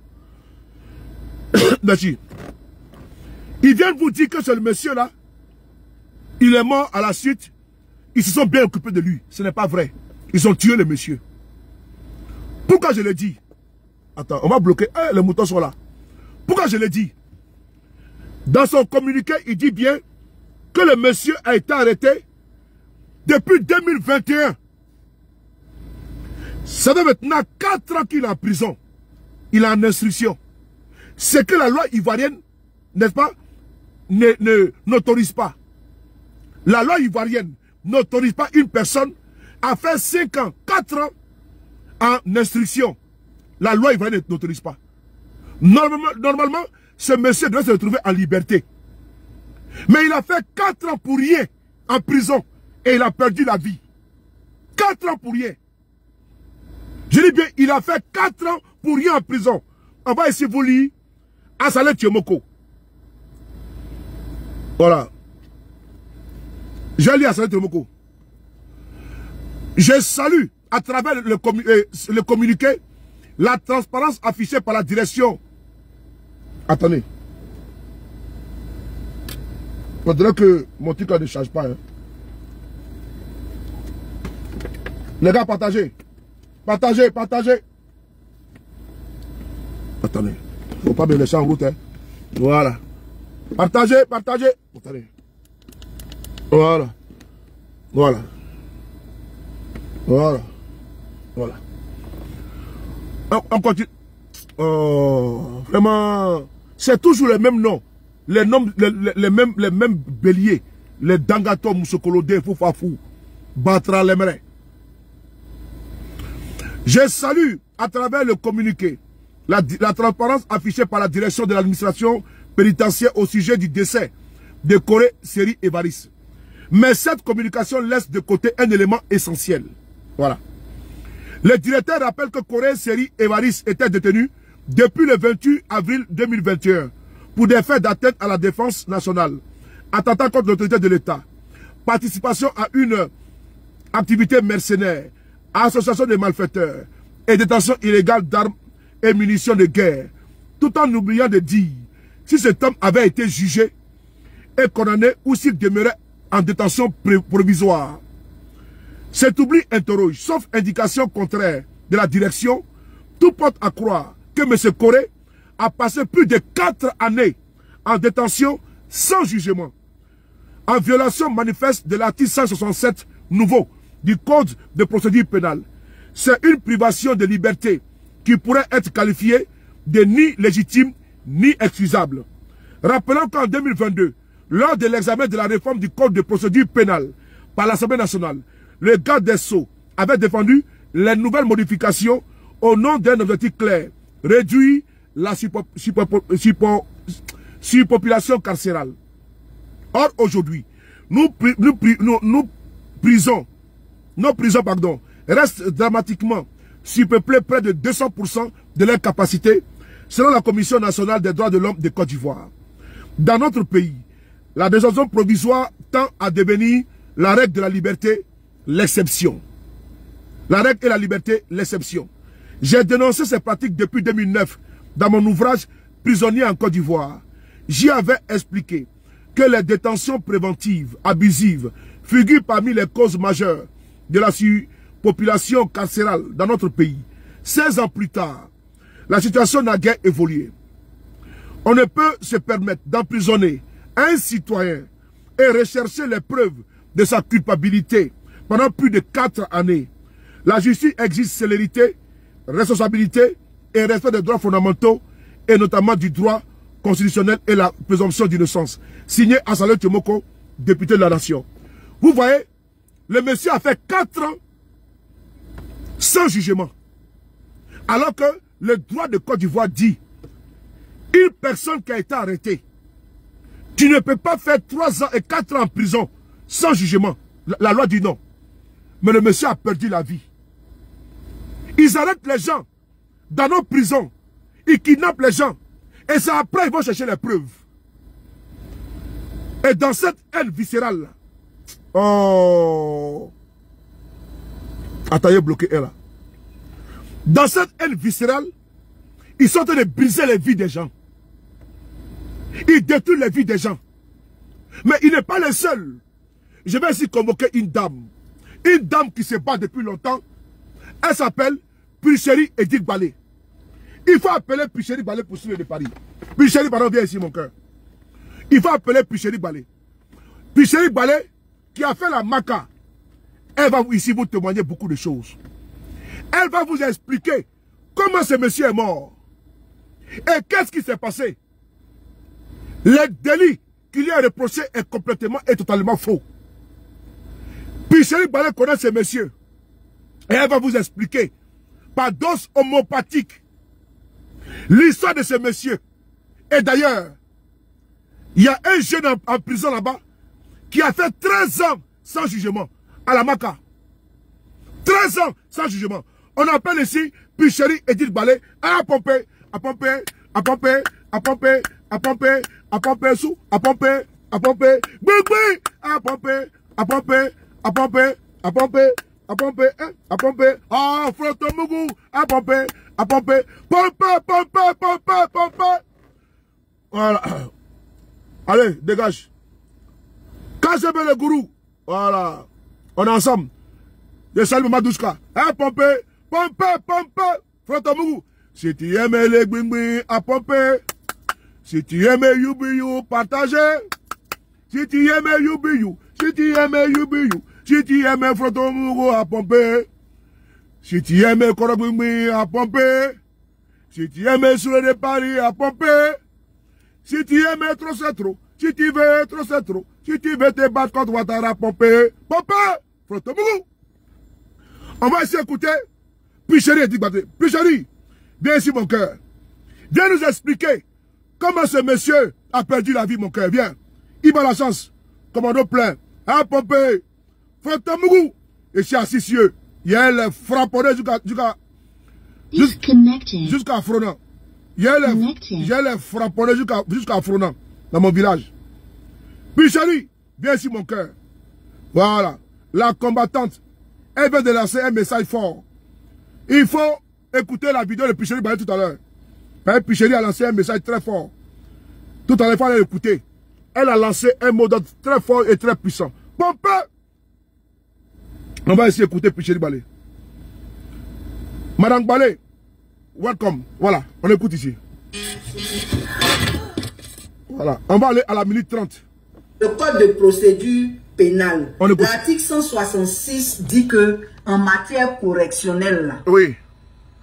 Merci. Ils viennent vous dire que c'est le monsieur là. Il est mort à la suite. Ils se sont bien occupés de lui. Ce n'est pas vrai. Ils ont tué le monsieur. Pourquoi je l'ai dit? Attends, on va bloquer. Les moutons sont là. Pourquoi je l'ai dit? Dans son communiqué, il dit bien que le monsieur a été arrêté depuis 2021. Ça fait maintenant 4 ans qu'il est en prison. Il est en instruction. C'est que la loi ivoirienne, n'est-ce pas, n'autorise pas. La loi ivoirienne n'autorise pas une personne à faire 5 ans, 4 ans en instruction. La loi ivoirienne n'autorise pas. Normalement, ce monsieur doit se retrouver en liberté. Mais il a fait 4 ans pour rien en prison et il a perdu la vie. 4 ans pour rien. Je dis bien, il a fait 4 ans pour rien en prison. On va essayer de vous lire Assalé Thiomoko. Voilà. J'ai lu Assalé Thiomoko. Je salue à travers le communiqué la transparence affichée par la direction. Attendez. Il faudrait que mon truc ne change pas. Hein. Les gars, partagez. Partagez, partagez. Attendez. Il ne faut pas me laisser en route. Hein. Voilà. Partagez, partagez. Attendez. Voilà. Voilà. Voilà. Voilà. On continue. Oh, vraiment. C'est toujours les mêmes noms. Les mêmes béliers. Les Dangato, Moussokolodé, Foufafou, Batra Lemre. Je salue à travers le communiqué la transparence affichée par la direction de l'administration pénitentiaire au sujet du décès de Corée Séri Évariste. Mais cette communication laisse de côté un élément essentiel. Voilà. Le directeur rappelle que Corée Séri Évariste était détenu depuis le 28 avril 2021 pour des faits d'atteinte à la défense nationale, attentat contre l'autorité de l'État, participation à une activité mercenaire, association de malfaiteurs et détention illégale d'armes et munitions de guerre, tout en oubliant de dire si cet homme avait été jugé et condamné ou s'il demeurait en détention provisoire. Cet oubli interroge, sauf indication contraire de la direction, tout porte à croire que M. Corée a passé plus de 4 années en détention sans jugement, en violation manifeste de l'article 167 nouveau du Code de procédure pénale. C'est une privation de liberté qui pourrait être qualifiée de ni légitime ni excusable. Rappelons qu'en 2022, lors de l'examen de la réforme du Code de procédure pénale par l'Assemblée nationale, le garde des Sceaux avait défendu les nouvelles modifications au nom d'un objectif clair, réduire la surpopulation carcérale. Or, aujourd'hui, nos prisons restent dramatiquement surpeuplées près de 200% de leur capacité, selon la Commission nationale des droits de l'homme de Côte d'Ivoire. Dans notre pays, la détention provisoire tend à devenir la règle de la liberté, l'exception. La règle et la liberté, l'exception. J'ai dénoncé ces pratiques depuis 2009 dans mon ouvrage « Prisonnier en Côte d'Ivoire ». J'y avais expliqué que les détentions préventives, abusives, figurent parmi les causes majeures de la surpopulation carcérale dans notre pays. 16 ans plus tard, la situation n'a guère évolué. On ne peut se permettre d'emprisonner un citoyen et rechercher les preuves de sa culpabilité pendant plus de 4 années. La justice exige célérité, responsabilité et respect des droits fondamentaux et notamment du droit constitutionnelle et la présomption d'innocence. Signé Assalé Tchomoko, député de la nation. Vous voyez, le monsieur a fait 4 ans sans jugement. Alors que le droit de Côte d'Ivoire dit, une personne qui a été arrêtée, tu ne peux pas faire 3 ans et 4 ans en prison sans jugement. La loi dit non. Mais le monsieur a perdu la vie. Ils arrêtent les gens dans nos prisons. Ils kidnappent les gens. Et c'est après ils vont chercher les preuves. Et dans cette haine viscérale là, oh, attendez, bloqué là. Dans cette haine viscérale, ils sont en train de briser les vies des gens. Ils détruisent les vies des gens. Mais il n'est pas le seul. Je vais ici convoquer une dame. Une dame qui se bat depuis longtemps. Elle s'appelle Picheri Edith Balé. Il faut appeler Picheri Balé pour suivre de Paris. Picheri Balé, viens ici mon cœur. Il faut appeler Picheri Balé. Picheri Balé qui a fait la maca. Elle va ici vous témoigner beaucoup de choses. Elle va vous expliquer comment ce monsieur est mort. Et qu'est-ce qui s'est passé. Le délit qu'il lui a reproché est complètement et totalement faux. Picheri Balé connaît ce monsieur. Et elle va vous expliquer, par dose homopathique, l'histoire de ce monsieur. Et d'ailleurs, il y a un jeune en prison là-bas qui a fait 13 ans sans jugement à la Maca. 13 ans sans jugement. On appelle ici Picheri Edith Balé à pomper, à pomper, à pomper, à pomper, à pomper, à pomper sous, à pomper, à pomper, à pomper, à pomper, à pomper, à pomper, à pomper, à pomper, ah, Frotomougou, à pomper, pomper, pomper, pomper. Voilà. Allez, dégage. Cassez-moi le gourou. Voilà. On est ensemble. Je salue Madouska. À pomper, pomper, Frotomougou. Si tu aimes les gbingbi, à pomper. Si tu aimes you, partagez. Si tu aimes you, si tu aimes you. Si tu aimes Frotomougou à pomper, si tu aimes Korobumi à pomper, si tu aimes Soule de Paris à pomper, si tu aimes trop c'est trop, si tu veux trop c'est trop, si tu veux te battre contre Ouattara à pomper, Frotomougou. On va essayer d'écouter Picheri et Dibaté. Picheri, viens ici mon cœur. Viens nous expliquer comment ce monsieur a perdu la vie mon cœur. Viens. Il va la chance. Commando plein. À pomper. Frotomougou. Et chez Assisieux, il y a les frapponnés jusqu'à Fronan. Il y a les frapponnés jusqu'à Fronan, dans mon village. Picheri, viens ici mon cœur. Voilà. La combattante, elle vient de lancer un message fort. Il faut écouter la vidéo de Picheri Balé tout à l'heure. Picheri a lancé un message très fort. Tout à l'heure, il fallait l'écouter. Elle a lancé un mot d'ordre très fort et très puissant. Pompe! On va essayer d'écouter Picheri Balé. Madame Balé, welcome. Voilà, on écoute ici. Voilà, on va aller à la minute 30. Le code de procédure pénale, l'article 166 dit que en matière correctionnelle, oui,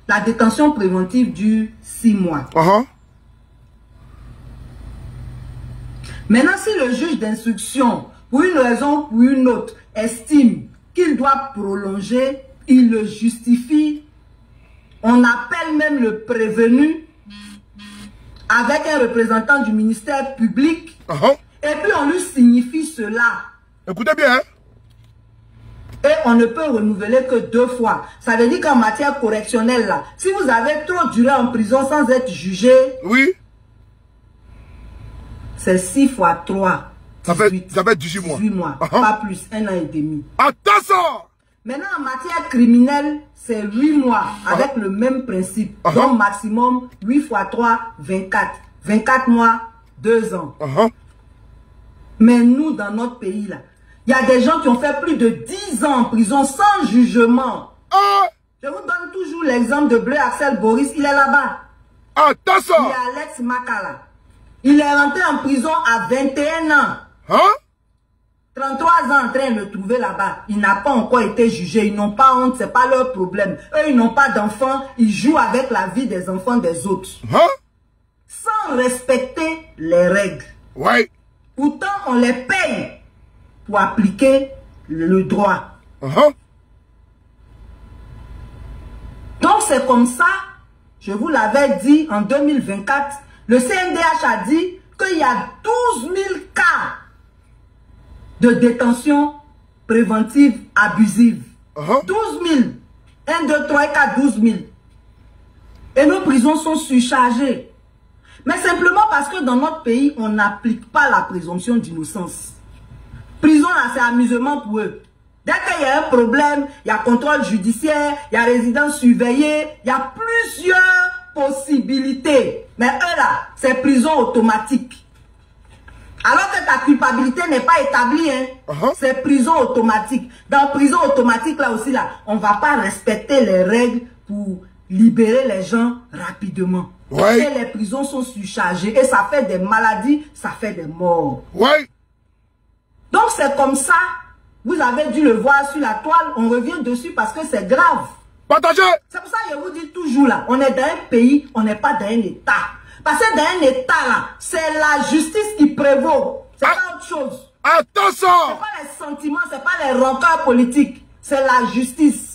la détention préventive dure 6 mois. Maintenant, si le juge d'instruction, pour une raison ou pour une autre, estime qu'il doit prolonger, il le justifie. On appelle même le prévenu avec un représentant du ministère public. Et puis on lui signifie cela. Écoutez bien. Et on ne peut renouveler que 2 fois. Ça veut dire qu'en matière correctionnelle, là, si vous avez trop duré en prison sans être jugé, oui, c'est 6 fois 3. Ça fait 18 mois. 18 mois, pas plus, 1 an et demi. Attention! Maintenant, en matière criminelle, c'est 8 mois, avec le même principe. Donc, maximum, 8 fois 3, 24. 24 mois, 2 ans. Mais nous, dans notre pays, là, il y a des gens qui ont fait plus de 10 ans en prison sans jugement. Je vous donne toujours l'exemple de Bleu Axel Boris, il est là-bas. Attention! Il est Alex Makala. Il est rentré en prison à 21 ans. 33 ans en train de le trouver là-bas. Il n'a pas encore été jugé. Ils n'ont pas honte, c'est pas leur problème. Eux, ils n'ont pas d'enfants. Ils jouent avec la vie des enfants des autres. sans respecter les règles. Oui. Pourtant, on les paye pour appliquer le droit. Donc, c'est comme ça, je vous l'avais dit en 2024, le CNDH a dit qu'il y a 12 000 cas de détention préventive abusive. 12 000. 1, 2, 3, 4, 12 000. Et nos prisons sont surchargées. Mais simplement parce que dans notre pays, on n'applique pas la présomption d'innocence. Prison, là, c'est amusement pour eux. Dès qu'il y a un problème, il y a contrôle judiciaire, il y a résidence surveillée, il y a plusieurs possibilités. Mais eux, là, c'est prison automatique. Alors que ta culpabilité n'est pas établie, hein. C'est prison automatique. Dans prison automatique, là aussi, là, on ne va pas respecter les règles pour libérer les gens rapidement. Ouais. Et les prisons sont surchargées. Et ça fait des maladies, ça fait des morts. Ouais. Donc c'est comme ça. Vous avez dû le voir sur la toile. On revient dessus parce que c'est grave. Partagez. C'est pour ça que je vous dis toujours là. On est dans un pays, on n'est pas dans un état. Parce que dans un état là, c'est la justice qui prévaut. C'est pas autre chose. Attention. C'est pas les sentiments, c'est pas les rancœurs politiques. C'est la justice.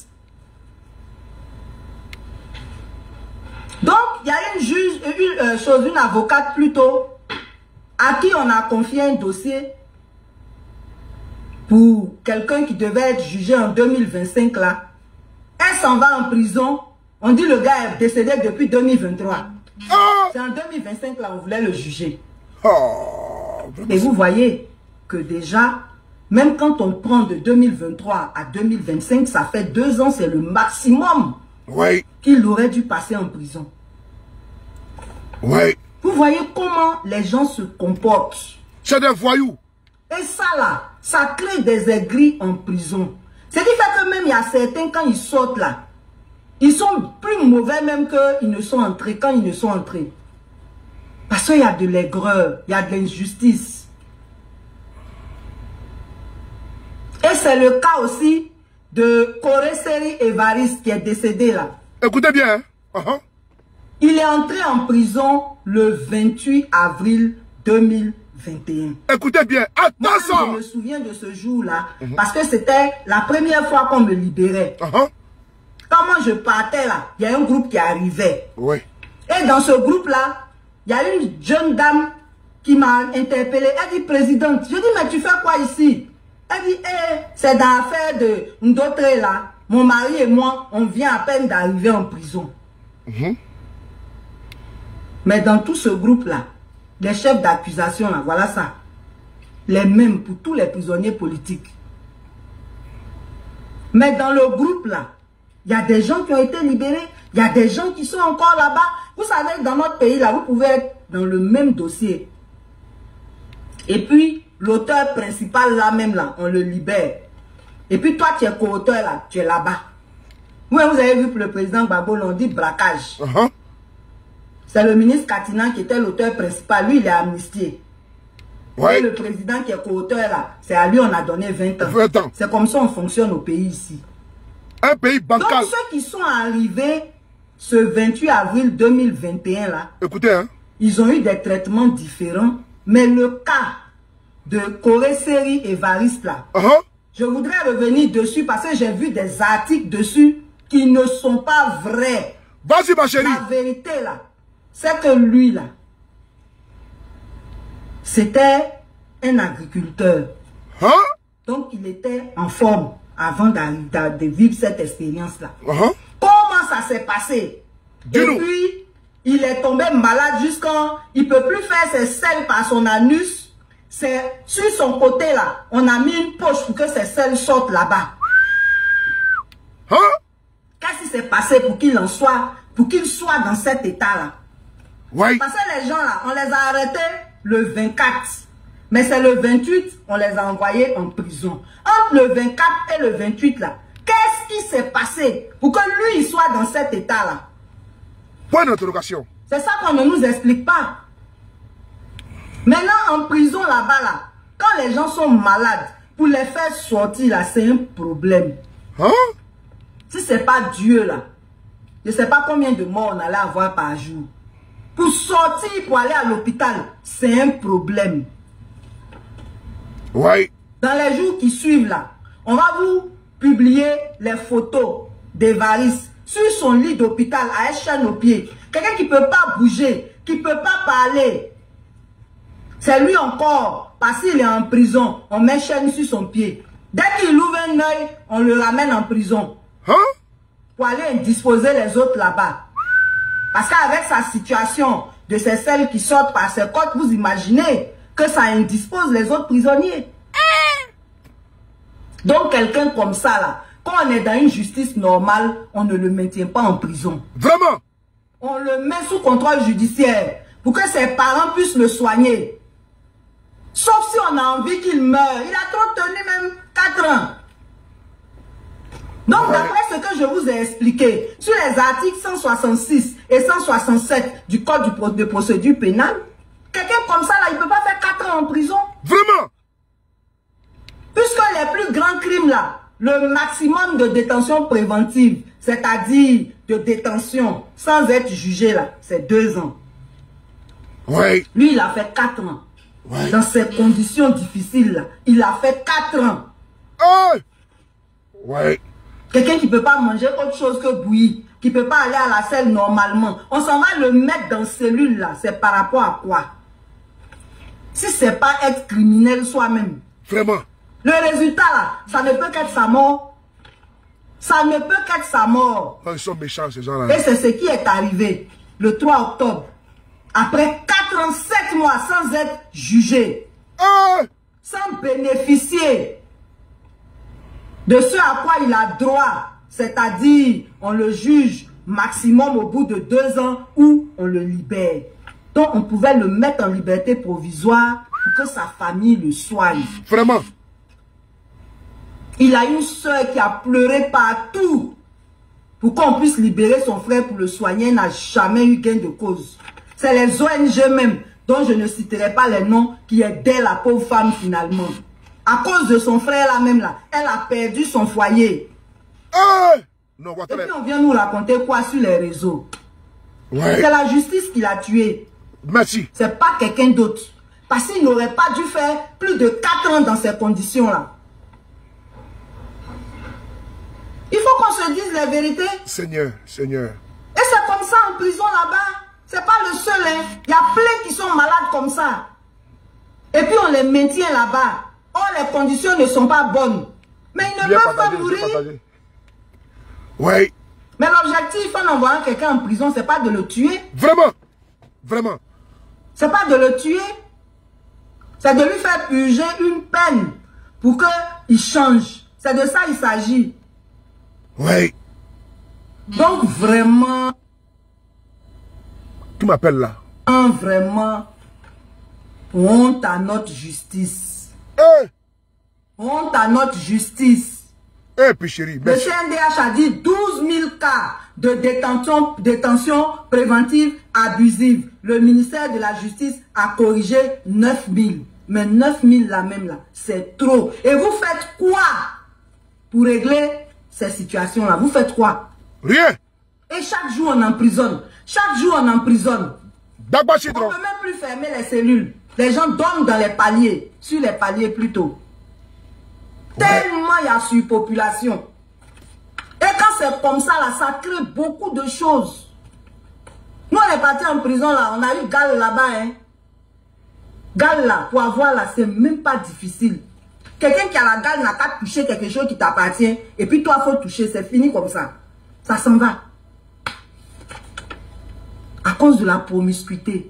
Donc, il y a une juge, une avocate plutôt, à qui on a confié un dossier pour quelqu'un qui devait être jugé en 2025 là. Elle s'en va en prison. On dit le gars est décédé depuis 2023. C'est en 2025 là on voulait le juger. Et vous voyez que déjà, même quand on prend de 2023 à 2025, ça fait 2 ans, c'est le maximum. Oui. Qu'il aurait dû passer en prison. Oui. Vous voyez comment les gens se comportent. C'est des voyous. Et ça là, ça crée des aigris en prison. C'est qui fait que même il y a certains, quand ils sortent là, ils sont plus mauvais même qu'ils ne sont entrés, quand ils ne sont entrés. Parce qu'il y a de l'aigreur, il y a de l'injustice. Et c'est le cas aussi de Koreseri Evariste qui est décédé là. Écoutez bien. Il est entré en prison le 28 avril 2021. Écoutez bien. Attention. Moi, je me souviens de ce jour-là parce que c'était la première fois qu'on me libérait. Quand moi je partais là, il y a un groupe qui arrivait. Oui. Et dans ce groupe-là, il y a une jeune dame qui m'a interpellé. Elle dit, présidente, je dis, mais tu fais quoi ici? Elle dit, c'est dans l'affaire de Ndotre là. Mon mari et moi, on vient à peine d'arriver en prison. Mais dans tout ce groupe-là, les chefs d'accusation, là, voilà ça. Les mêmes pour tous les prisonniers politiques. Mais dans le groupe là, il y a des gens qui ont été libérés. Il y a des gens qui sont encore là-bas. Vous savez, dans notre pays, là, vous pouvez être dans le même dossier. Et puis, l'auteur principal, là même, là, on le libère. Et puis, toi, tu es co-auteur, là, tu es là-bas. Vous avez vu pour le président Gbagbo, on dit braquage. C'est le ministre Katina qui était l'auteur principal. Lui, il est amnistié. Et le président qui est co-auteur, là, c'est à lui, on a donné 20 ans. 20 ans. C'est comme ça on fonctionne au pays ici. Un pays bancal. Donc, ceux qui sont arrivés ce 28 avril 2021, là, écoutez, ils ont eu des traitements différents. Mais le cas de Koreseri Evariste, là, je voudrais revenir dessus parce que j'ai vu des articles dessus qui ne sont pas vrais. Vas-y, ma chérie. La vérité, là, c'est que lui, là, c'était un agriculteur. Donc, il était en forme avant de vivre cette expérience-là. Comment ça s'est passé? Et puis, il est tombé malade jusqu'à... Il ne peut plus faire ses selles par son anus. C'est sur son côté, là, on a mis une poche pour que ses selles sortent là-bas. Qu'est-ce qui s'est passé pour qu'il en soit, pour qu'il soit dans cet état-là? Parce que les gens, là, on les a arrêtés le 24. Mais c'est le 28, on les a envoyés en prison. Entre le 24 et le 28, là, qu'est-ce qui s'est passé pour que lui, il soit dans cet état-là? Point d'interrogation. C'est ça qu'on ne nous explique pas. Maintenant, en prison, là-bas, là, quand les gens sont malades, pour les faire sortir, là, c'est un problème. Si ce n'est pas Dieu, là, je ne sais pas combien de morts on allait avoir par jour. pour sortir, pour aller à l'hôpital, c'est un problème. Oui. Dans les jours qui suivent là, on va vous publier les photos d'Évariste sur son lit d'hôpital à une chaîne aux pieds. Quelqu'un qui ne peut pas bouger, qui ne peut pas parler. C'est lui encore, parce qu'il est en prison, on met chaîne sur son pied. Dès qu'il ouvre un œil, on le ramène en prison. Hein? Pour aller indisposer les autres là-bas. Parce qu'avec sa situation de ces celles qui sortent par ses côtes, vous imaginez que ça indispose les autres prisonniers. Donc quelqu'un comme ça là, quand on est dans une justice normale, on ne le maintient pas en prison. Vraiment? On le met sous contrôle judiciaire pour que ses parents puissent le soigner. Sauf si on a envie qu'il meure. Il a trop tenu même 4 ans. Donc d'après ce que je vous ai expliqué, sur les articles 166 et 167 du Code de procédure pénale, quelqu'un comme ça là, il ne peut pas faire 4 ans en prison. Vraiment? Puisque les plus grands crimes là, le maximum de détention préventive, c'est-à-dire de détention sans être jugé là, c'est 2 ans. Oui. Lui, il a fait 4 ans. Oui. Dans ces conditions difficiles là, il a fait 4 ans. Oui. Quelqu'un qui ne peut pas manger autre chose que bouillie, qui ne peut pas aller à la selle normalement, on s'en va le mettre dans cellule là, c'est par rapport à quoi? Si ce n'est pas être criminel soi-même. Vraiment. Le résultat là, ça ne peut qu'être sa mort. Ça ne peut qu'être sa mort. Oh, ils sont méchants ces gens-là. Et c'est ce qui est arrivé le 3 octobre. Après 47 mois sans être jugé. Sans bénéficier de ce à quoi il a droit. C'est-à-dire, on le juge maximum au bout de 2 ans ou on le libère. Donc, on pouvait le mettre en liberté provisoire pour que sa famille le soigne. Vraiment. Il a une soeur qui a pleuré partout pour qu'on puisse libérer son frère pour le soigner. Il n'a jamais eu gain de cause. C'est les ONG même, dont je ne citerai pas les noms, qui aidaient la pauvre femme finalement. À cause de son frère là même là, elle a perdu son foyer. Non, et puis on vient nous raconter quoi sur les réseaux? C'est la justice qui l'a tué. Merci. C'est pas quelqu'un d'autre. Parce qu'il n'aurait pas dû faire plus de 4 ans dans ces conditions-là. Il faut qu'on se dise la vérité. Seigneur, Seigneur. Et c'est comme ça en prison là-bas. C'est pas le seul. Hein. Il y a plein qui sont malades comme ça. Et puis on les maintient là-bas. Oh, les conditions ne sont pas bonnes. Mais ils ne peuvent pas mourir. Oui. Mais l'objectif en envoyant quelqu'un en prison, c'est pas de le tuer. Vraiment. Vraiment. C'est pas de le tuer. C'est de lui faire purger une peine pour qu'il change. C'est de ça qu'il s'agit. Oui. Donc vraiment... Qui m'appelle là? Vraiment, honte à notre justice. Honte à notre justice. Puis chérie, le CNDH a dit 12 000 cas de détention préventive abusive. Le ministère de la Justice a corrigé 9 000. Mais 9 000 là même là, c'est trop. Et vous faites quoi pour régler ces situations-là? Vous faites quoi? Rien. Et chaque jour on emprisonne. Chaque jour on emprisonne. On ne peut même plus fermer les cellules. Les gens dorment dans les paliers. Sur les paliers plutôt. Tellement il y a surpopulation. Et quand c'est comme ça, là, ça crée beaucoup de choses. Nous, on est partis en prison, là. On a eu Gal là-bas, hein. Gal, là, pour avoir, là, c'est même pas difficile. Quelqu'un qui a la Gal n'a qu'à toucher quelque chose qui t'appartient. Et puis toi, il faut toucher. C'est fini comme ça. Ça s'en va. À cause de la promiscuité.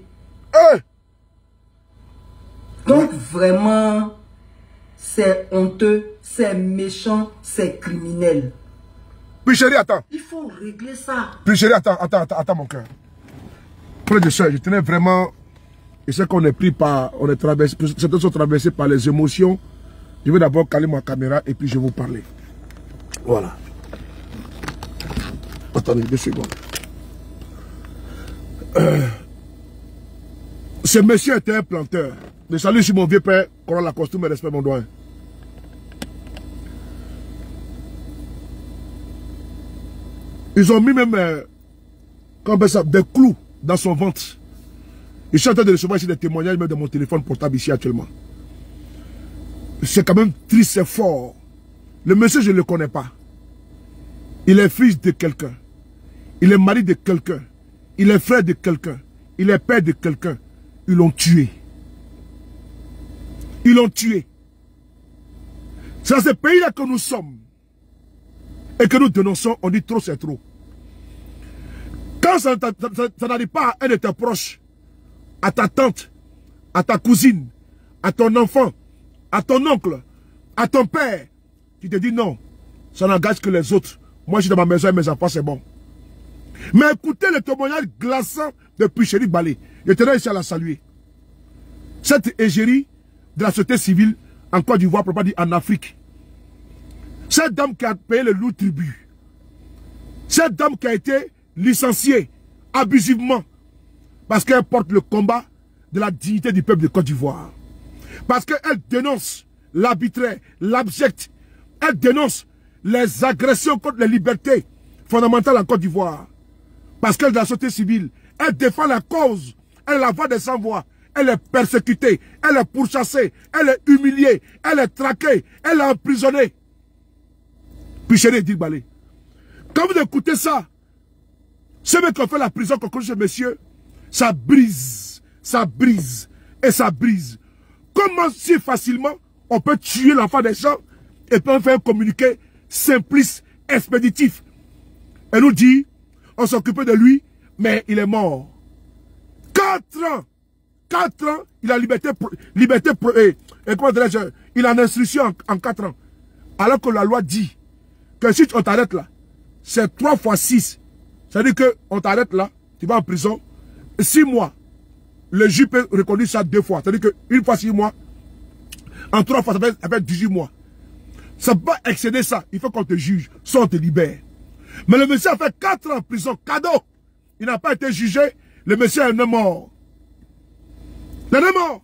Donc, vraiment, c'est honteux, c'est méchant, c'est criminel. Puis chérie, attends. Il faut régler ça. Puis chérie, attends mon cœur. Frère de soeur, je tenais vraiment... Et c'est qu'on est pris par... On est traversé... Certains sont traversés par les émotions. Je vais d'abord caler ma caméra et puis je vais vous parler. Voilà. Attendez 2 secondes. Ce monsieur était un planteur. Je salue sur mon vieux père, qu'on la costume et respect mon doigt. Ils ont mis même comme ça, des clous dans son ventre. Je suis en train de recevoir ici des témoignages même de mon téléphone portable ici actuellement. C'est quand même triste, c'est fort. Le monsieur, je ne le connais pas. Il est fils de quelqu'un. Il est mari de quelqu'un. Il est frère de quelqu'un. Il est père de quelqu'un. Ils l'ont tué. Ils l'ont tué. C'est dans ce pays-là que nous sommes. Et que nous dénonçons, on dit trop, c'est trop. Quand ça n'arrive pas à un de tes proches, à ta tante, à ta cousine, à ton enfant, à ton oncle, à ton père, tu te dis non, ça n'engage que les autres. Moi, je suis dans ma maison et mes enfants, c'est bon. Mais écoutez le témoignage glaçant de Pucheri Balé. Je tenais ici à la saluer. Cette égérie de la société civile en Côte d'Ivoire, pour pas dire en Afrique. Cette dame qui a payé le lourd tribut. Cette dame qui a été licenciée abusivement parce qu'elle porte le combat de la dignité du peuple de Côte d'Ivoire. Parce qu'elle dénonce l'arbitraire, l'abject. Elle dénonce les agressions contre les libertés fondamentales en Côte d'Ivoire. Parce qu'elle est de la société civile. Elle défend la cause. Elle est la voix des sans-voix. Elle est persécutée. Elle est pourchassée. Elle est humiliée. Elle est traquée. Elle est emprisonnée. Pucheri Balé. Quand vous écoutez ça, ceux qui ont fait la prison contre ce monsieur, ça brise, et ça brise. Comment si facilement on peut tuer l'enfant des gens et peut faire un communiqué simpliste, expéditif. Et nous dit, on s'occupait de lui, mais il est mort. 4 ans. 4 ans, il a comment dirais-je, il a une instruction en 4 ans. Alors que la loi dit que si on t'arrête là, c'est 3 fois 6. C'est-à-dire qu'on t'arrête là, tu vas en prison, 6 mois. Le juge peut reconnaître ça 2 fois. C'est-à-dire qu'une fois 6 mois, en 3 fois, ça fait 18 mois. Ça ne peut pas excéder ça. Il faut qu'on te juge, soit on te libère. Mais le monsieur a fait 4 ans en prison, cadeau. Il n'a pas été jugé, le monsieur est mort. Il est mort.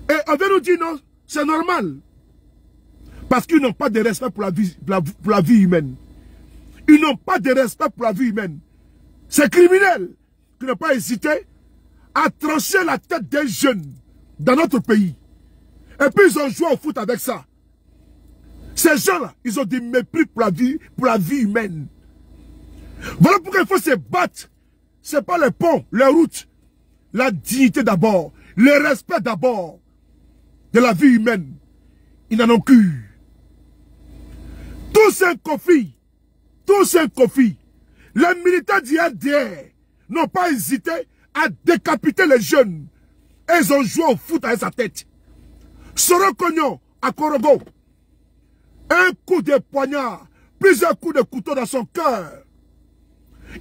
Et on vient nous dire non, c'est normal. Parce qu'ils n'ont pas de respect pour la vie humaine. Ils n'ont pas de respect pour la vie humaine. C'est criminel qui n'ont pas hésité à trancher la tête des jeunes dans notre pays. Et puis ils ont joué au foot avec ça. Ces gens-là, ils ont des mépris pour la vie humaine. Voilà pourquoi il faut se battre. Ce n'est pas les ponts, les routes. La dignité d'abord. Le respect d'abord de la vie humaine. Ils n'en ont qu'u. Tous ces conflits. Les militaires d'IADR n'ont pas hésité à décapiter les jeunes. Et ils ont joué au foot avec sa tête. Soro Cognon à Korogo. Un coup de poignard, plusieurs coups de couteau dans son cœur.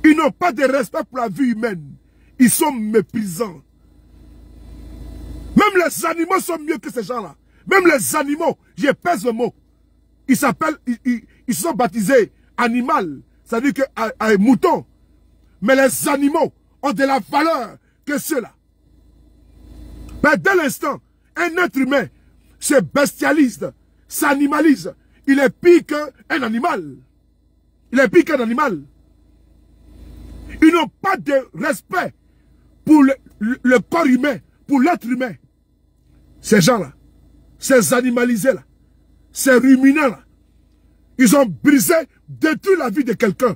Ils n'ont pas de respect pour la vie humaine. Ils sont méprisants. Même les animaux sont mieux que ces gens-là. Même les animaux, je pèse le mot. Ils s'appellent, ils sont baptisés animal, c'est-à-dire que mouton. Mais les animaux ont de la valeur que ceux-là. Mais dès l'instant, un être humain se bestialise, s'animalise. Il est pire qu'un animal. Il est pire qu'un animal. Ils n'ont pas de respect pour le corps humain, pour l'être humain. Ces gens-là, ces animalisés-là, ces ruminants-là, ils ont brisé, détruit la vie de quelqu'un.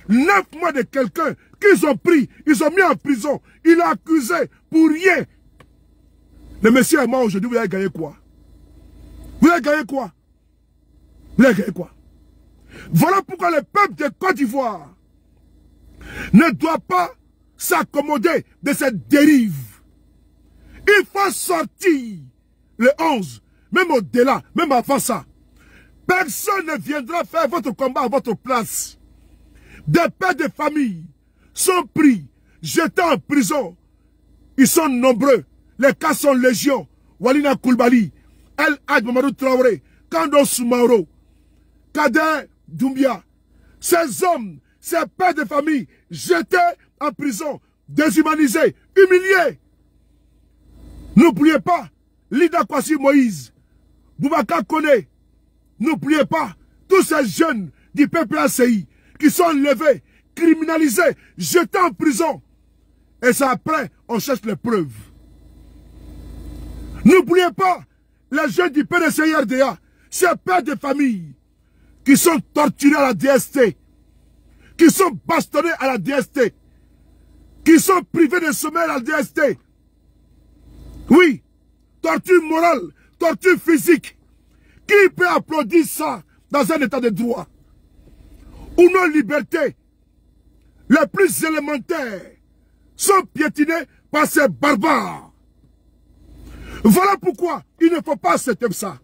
9 mois de quelqu'un qu'ils ont pris, ils ont mis en prison. Il a accusé pour rien. Le monsieur est mort aujourd'hui, vous avez gagné quoi? Vous avez gagné quoi? Vous avez gagné quoi? Voilà pourquoi le peuple de Côte d'Ivoire ne doit pas s'accommoder de cette dérive. Il faut sortir le 11, même au-delà, même avant ça. Personne ne viendra faire votre combat à votre place. Des pères de famille sont pris, jetés en prison. Ils sont nombreux. Les cas sont légion. Walina Koulibaly, El Hadj Mamadou Traoré, Kando Soumaoro, Kader Doumbia. Ces hommes, ces pères de famille, jetés en prison, déshumanisés, humiliés. N'oubliez pas, Lida Kwasi Moïse, Boubacar Koné, n'oubliez pas tous ces jeunes du PPACI qui sont levés, criminalisés, jetés en prison. Et c'est après, on cherche les preuves. N'oubliez pas, les jeunes du PDCRDA, ces pères de famille qui sont torturés à la DST, qui sont bastonnés à la DST, qui sont privés de sommeil à la DST. Oui, torture morale, torture physique. Qui peut applaudir ça dans un état de droit? Où nos libertés les plus élémentaires sont piétinées par ces barbares. Voilà pourquoi il ne faut pas accepter ça.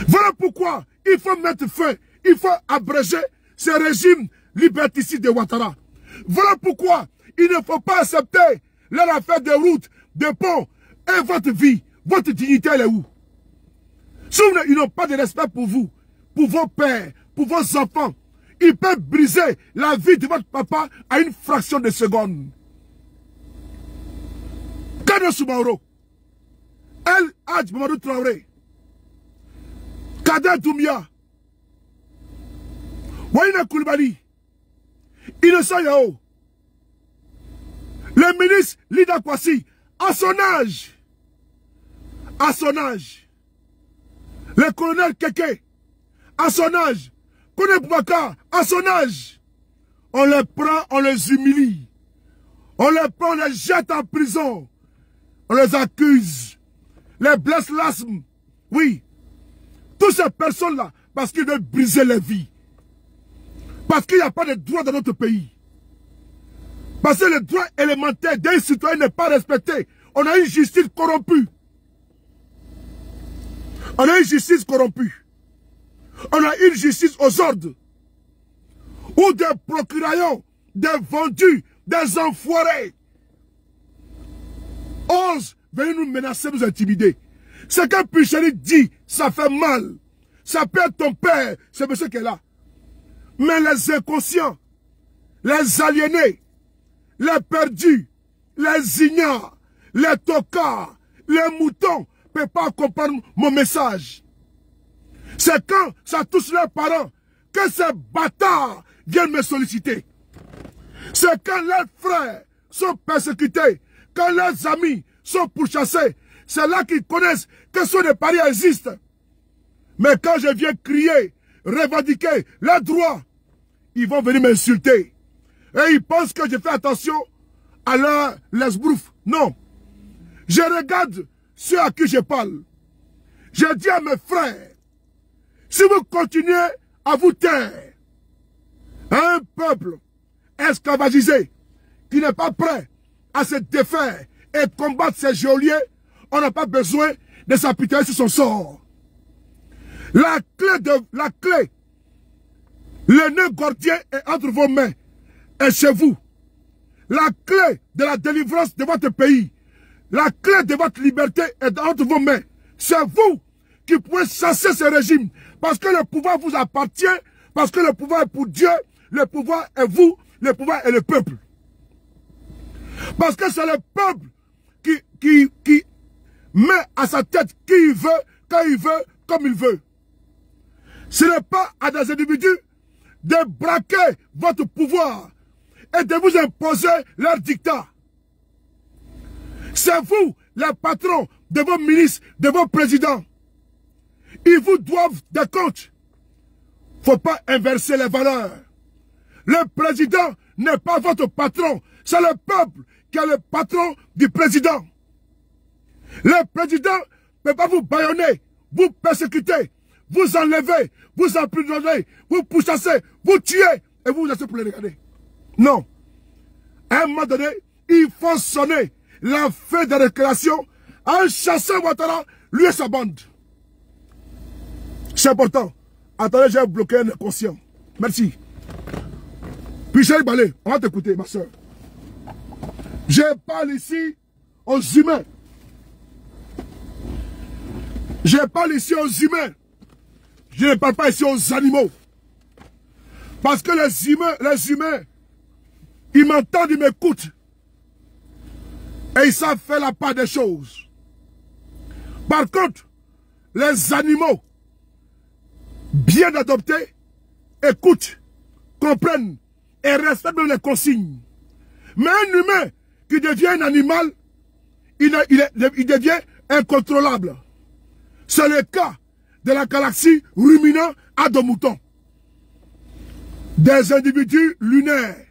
Voilà pourquoi il faut mettre fin, il faut abréger ce régime liberticide de Ouattara. Voilà pourquoi il ne faut pas accepter leur affaire de route, de pont, et votre vie, votre dignité, elle est où? Si ils n'ont pas de respect pour vous, pour vos pères, pour vos enfants, ils peuvent briser la vie de votre papa à une fraction de seconde. Kano Soumaoro, El Hadj Mamadou Traoré, Kader Doumbia, Waina Koulibaly, Innocent Yao, le ministre Lida Kwasi, à son âge, le colonel Keke, à son âge, Kone Boubacar, à son âge, on les prend, on les humilie, on les prend, on les jette en prison, on les accuse, les blesse l'asthme, oui, toutes ces personnes-là, parce qu'ils veulent briser les vies, parce qu'il n'y a pas de droit dans notre pays, parce que le droit élémentaire d'un citoyen n'est pas respecté, on a une justice corrompue. On a une justice corrompue. On a une justice aux ordres. Où des procurations, des vendus, des enfoirés osent venir nous menacer, nous intimider. Ce que Picheli dit, ça fait mal. Ça peut être ton père, c'est monsieur qui est là. Mais les inconscients, les aliénés, les perdus, les ignares, les tocards, les moutons, ne peuvent pas comprendre mon message. C'est quand ça touche leurs parents que ces bâtards viennent me solliciter. C'est quand leurs frères sont persécutés, quand leurs amis sont pourchassés, c'est là qu'ils connaissent que ce des paris existent. Mais quand je viens crier, revendiquer leurs droits, ils vont venir m'insulter. Et ils pensent que je fais attention à leur lesbrouf. Non. Je regarde ceux à qui je parle. Je dis à mes frères, si vous continuez à vous taire, un peuple esclavagisé qui n'est pas prêt à se défaire et combattre ses geôliers, on n'a pas besoin de s'apitoyer sur son sort. La clé, le nœud gordien est entre vos mains et chez vous. La clé de la délivrance de votre pays, la clé de votre liberté est entre vos mains. C'est vous qui pouvez chasser ce régime. Parce que le pouvoir vous appartient. Parce que le pouvoir est pour Dieu. Le pouvoir est vous. Le pouvoir est le peuple. Parce que c'est le peuple qui met à sa tête qui il veut, quand il veut, comme il veut. Ce n'est pas à des individus de braquer votre pouvoir et de vous imposer leur dictat. C'est vous, les patrons de vos ministres, de vos présidents. Ils vous doivent des comptes. Il ne faut pas inverser les valeurs. Le président n'est pas votre patron. C'est le peuple qui est le patron du président. Le président ne peut pas vous bâillonner, vous persécuter, vous enlever, vous emprisonner, vous pourchasser, vous tuer et vous laisser pour les regarder. Non. À un moment donné, il faut sonner la fin de récréation en chassant Ouattara, lui et sa bande. C'est important. Attendez, j'ai bloqué un inconscient. Merci. Picheli Balé, on va t'écouter, ma soeur. Je parle ici aux humains. Je parle ici aux humains. Je ne parle pas ici aux animaux. Parce que les humains, ils m'entendent, ils m'écoutent. Et ils savent faire la part des choses. Par contre, les animaux, bien adoptés, écoutent, comprennent et respectent les consignes. Mais un humain qui devient un animal, il devient incontrôlable. C'est le cas de la galaxie ruminant à de moutons. Des individus lunaires,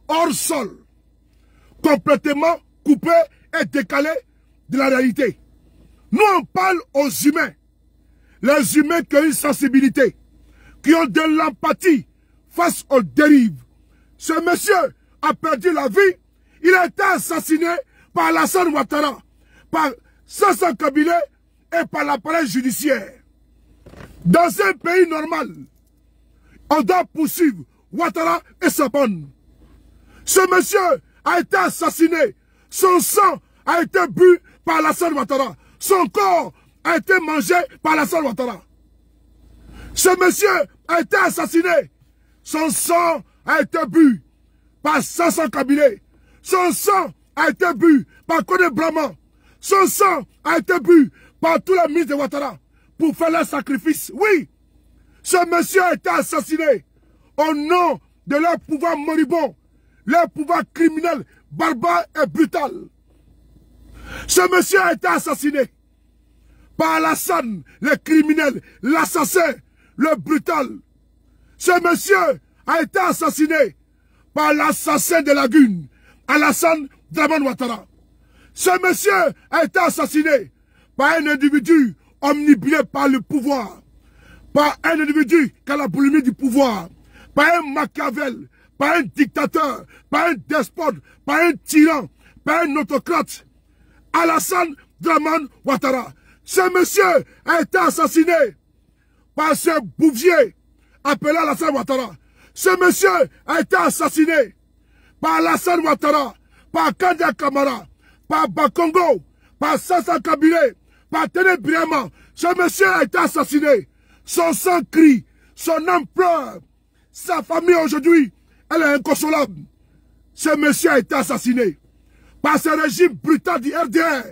hors sol, complètement coupés et décalés de la réalité. Nous, on parle aux humains. Les humains qui ont une sensibilité, qui ont de l'empathie face aux dérives. Ce monsieur a perdu la vie. Il a été assassiné par Alassane Ouattara, par Sassa Kabilé et par l'appareil judiciaire. Dans un pays normal, on doit poursuivre Ouattara et sa bande. Ce monsieur a été assassiné. Son sang a été bu par Alassane Ouattara. Son corps a été mangé par Alassane Ouattara. Ce monsieur a été assassiné. Son sang a été bu par Sassa Kabilé. Son sang a été bu par Kone Brahma. Son sang a été bu par tous les ministres de Ouattara pour faire leur sacrifice. Oui, ce monsieur a été assassiné au nom de leur pouvoir moribond, leur pouvoir criminel, barbare et brutal. Ce monsieur a été assassiné par Alassane, le criminel, l'assassin, le brutal. Ce monsieur a été assassiné par l'assassin de Lagune, Alassane Dramane Ouattara. Ce monsieur a été assassiné par un individu omnibulé par le pouvoir, par un individu qui a la boulimie du pouvoir, par un Machiavel, par un dictateur, par un despote, par un tyran, par un autocrate, Alassane Dramane Ouattara. Ce monsieur a été assassiné par ce bouvier appelé Alassane Ouattara. Ce monsieur a été assassiné par Alassane Ouattara, par Kandia Kamara, par Bakongo, par Sassa Kabilé, par Tene Birama. Ce monsieur a été assassiné. Son sang crie, son âme pleure. Sa famille aujourd'hui, elle est inconsolable. Ce monsieur a été assassiné par ce régime brutal du RDR,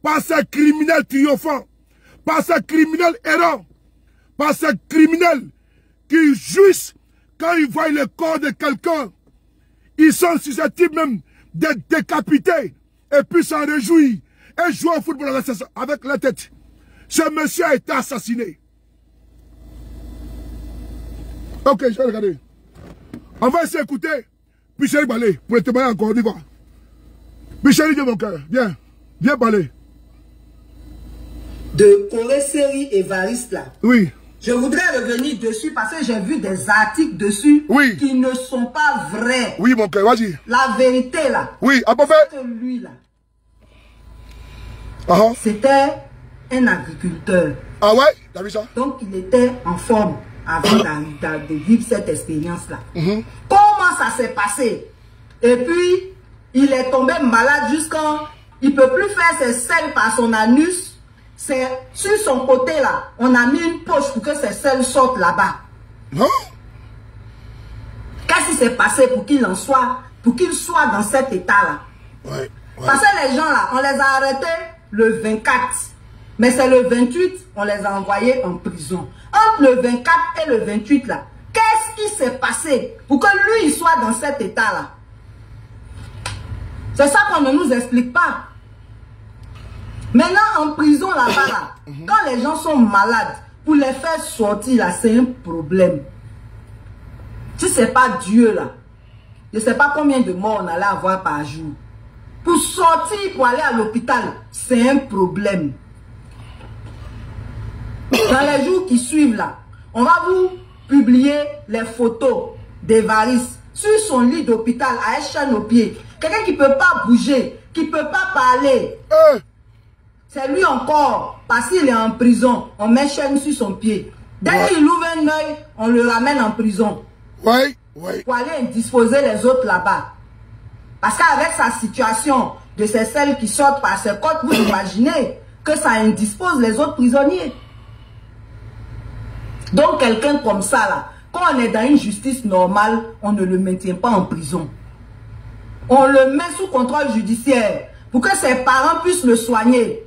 par ces criminels triomphants, par ces criminels errants, par ces criminels qui jouissent quand ils voient le corps de quelqu'un. Ils sont susceptibles même d'être décapités et puis s'en réjouir et jouer au football avec la tête. Ce monsieur a été assassiné. Ok, je vais regarder. On va essayer d'écouter Michel Balé pour le témoigner encore. On y va. Michel, de mon cœur, viens. Viens Balé. De Corée Série Évariste là. Oui. Je voudrais revenir dessus parce que j'ai vu des articles dessus qui ne sont pas vrais. Oui, mon cœur, vas-y. La vérité là. Oui, à peu près. Que lui là. C'était un agriculteur. Ah ouais, t'as vu ça? Donc il était en forme avant de vivre cette expérience-là. Comment ça s'est passé? Et puis, il est tombé malade jusqu'à... Il ne peut plus faire ses selles par son anus. C'est sur son côté là, on a mis une poche pour que ses selles sortent là-bas. Qu'est-ce qui s'est passé pour qu'il en soit, pour qu'il soit dans cet état-là? Parce que les gens là, on les a arrêtés le 24. Mais c'est le 28, on les a envoyés en prison. Entre le 24 et le 28 là, qu'est-ce qui s'est passé pour que lui il soit dans cet état-là? C'est ça qu'on ne nous explique pas. Maintenant, en prison là-bas, là, quand les gens sont malades, pour les faire sortir là, c'est un problème. Si ce n'est pas Dieu là, je ne sais pas combien de morts on allait avoir par jour. Pour sortir, pour aller à l'hôpital, c'est un problème. Dans les jours qui suivent là, on va vous publier les photos d'Évariste sur son lit d'hôpital à une chaîne au pied. Quelqu'un qui ne peut pas bouger, qui ne peut pas parler. C'est lui encore, parce qu'il est en prison, on met chaîne sur son pied. Dès qu'il ouvre un œil, on le ramène en prison. Pour aller indisposer les autres là-bas. Parce qu'avec sa situation de ces selles qui sortent par ses côtes, vous imaginez que ça indispose les autres prisonniers. Donc quelqu'un comme ça là, quand on est dans une justice normale, on ne le maintient pas en prison. On le met sous contrôle judiciaire pour que ses parents puissent le soigner.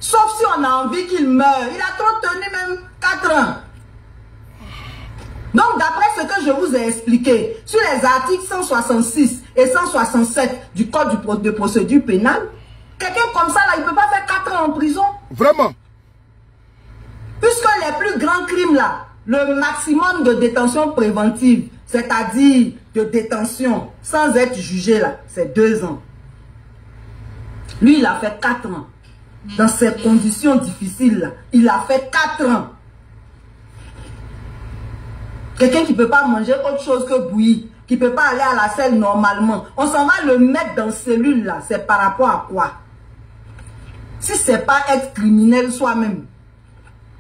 Sauf si on a envie qu'il meure. Il a trop tenu même 4 ans. Donc d'après ce que je vous ai expliqué, sur les articles 166 et 167 du code de procédure pénale, quelqu'un comme ça, là, il ne peut pas faire 4 ans en prison. Vraiment. Puisque les plus grands crimes, là, le maximum de détention préventive, c'est-à-dire de détention sans être jugé, là, c'est 2 ans. Lui, il a fait 4 ans. Dans ces conditions difficiles, là, il a fait 4 ans. Quelqu'un qui ne peut pas manger autre chose que bouilli, qui ne peut pas aller à la selle normalement, on s'en va le mettre dans cellule là, c'est par rapport à quoi? Si ce n'est pas être criminel soi-même.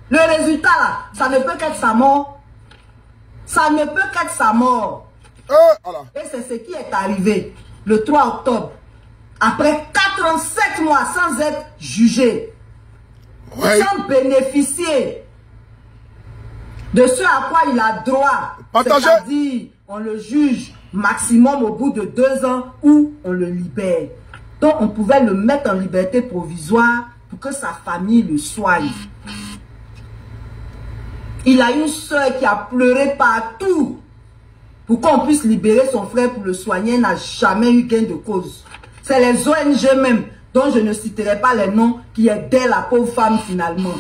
Le résultat là, ça ne peut qu'être sa mort. Ça ne peut qu'être sa mort. Et c'est ce qui est arrivé le 3 octobre. Après 47 mois sans être jugé. Ouais. Sans bénéficier de ce à quoi il a droit. C'est-à-dire, on le juge maximum au bout de 2 ans ou on le libère. Donc, on pouvait le mettre en liberté provisoire pour que sa famille le soigne. Il a une soeur qui a pleuré partout pour qu'on puisse libérer son frère pour le soigner. N'a jamais eu gain de cause. C'est les ONG même, dont je ne citerai pas les noms, qui aidaient la pauvre femme finalement.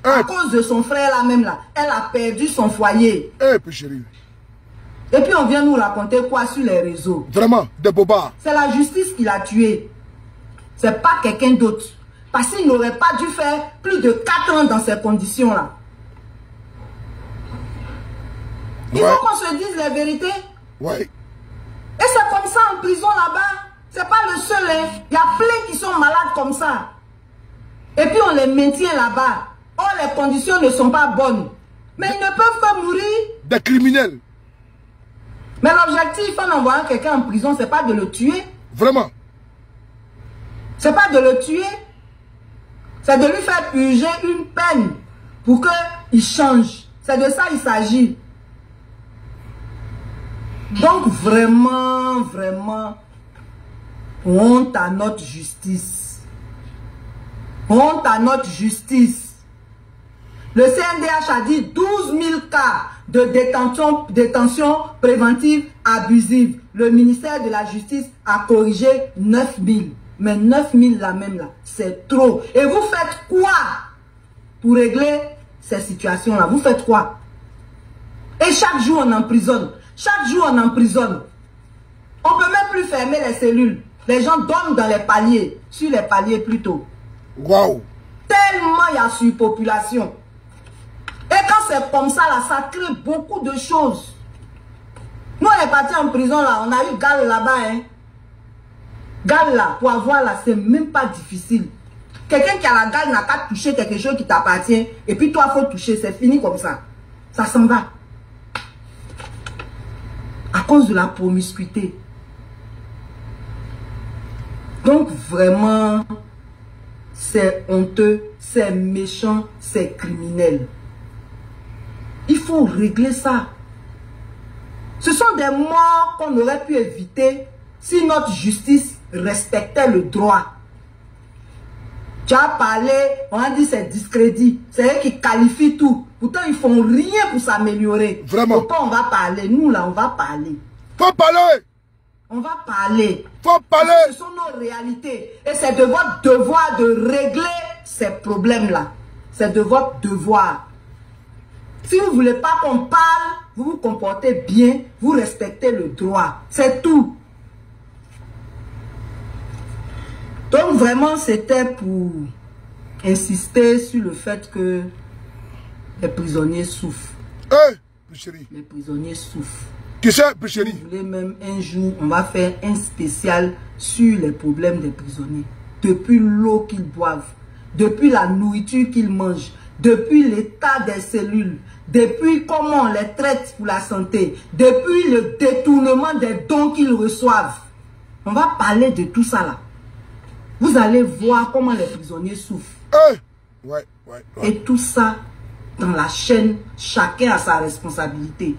À cause de son frère là même là, elle a perdu son foyer. Et puis on vient nous raconter quoi sur les réseaux? Vraiment, des bobards. C'est la justice qui l'a tué. C'est pas quelqu'un d'autre. Parce qu'il n'aurait pas dû faire plus de 4 ans dans ces conditions là. Il faut qu'on se dise la vérité. Ouais. Et c'est comme ça en prison là-bas. C'est pas le seul. Hein. Il y a plein qui sont malades comme ça. Et puis on les maintient là-bas. Oh, les conditions ne sont pas bonnes. Mais ils ne peuvent pas mourir. Des criminels. Mais l'objectif en envoyant quelqu'un en prison, c'est pas de le tuer. Vraiment. C'est pas de le tuer. C'est de lui faire purger une peine pour qu'il change. C'est de ça qu'il s'agit. Donc vraiment, vraiment, honte à notre justice. Honte à notre justice. Le CNDH a dit 12 000 cas de détention préventive abusive. Le ministère de la Justice a corrigé 9 000. Mais 9 000 là même là, c'est trop. Et vous faites quoi pour régler ces situations-là? Vous faites quoi? Et chaque jour on emprisonne. Chaque jour on emprisonne. On ne peut même plus fermer les cellules. Les gens dorment dans les paliers. Sur les paliers plutôt. Waouh! Tellement il y a surpopulation. Et quand c'est comme ça, là, ça crée beaucoup de choses. Nous, on est partis en prison, là. On a eu Gall là-bas, hein. Gall, là, pour avoir, là, c'est même pas difficile. Quelqu'un qui a la Gall n'a qu'à toucher quelque chose qui t'appartient. Et puis, toi, il faut toucher. C'est fini comme ça. Ça s'en va. À cause de la promiscuité. Donc, vraiment, c'est honteux, c'est méchant, c'est criminel. Il faut régler ça. Ce sont des morts qu'on aurait pu éviter si notre justice respectait le droit. Tu as parlé, on a dit c'est discrédit. C'est eux qui qualifient tout. Pourtant, ils font rien pour s'améliorer. Vraiment. Pourquoi on va parler? Nous, là, on va parler. Faut parler. On va parler. Faut parler. Ce sont nos réalités. Et c'est de votre devoir de régler ces problèmes-là. C'est de votre devoir. Si vous ne voulez pas qu'on parle, vous vous comportez bien, vous respectez le droit. C'est tout. Donc vraiment, c'était pour insister sur le fait que les prisonniers souffrent. Les prisonniers souffrent. Qui c'est, Boucherie? Vous voulez même un jour, on va faire un spécial sur les problèmes des prisonniers. Depuis l'eau qu'ils boivent, depuis la nourriture qu'ils mangent, depuis l'état des cellules, depuis comment on les traite pour la santé, depuis le détournement des dons qu'ils reçoivent. On va parler de tout ça là. Vous allez voir comment les prisonniers souffrent. Et tout ça, dans la chaîne, chacun a sa responsabilité.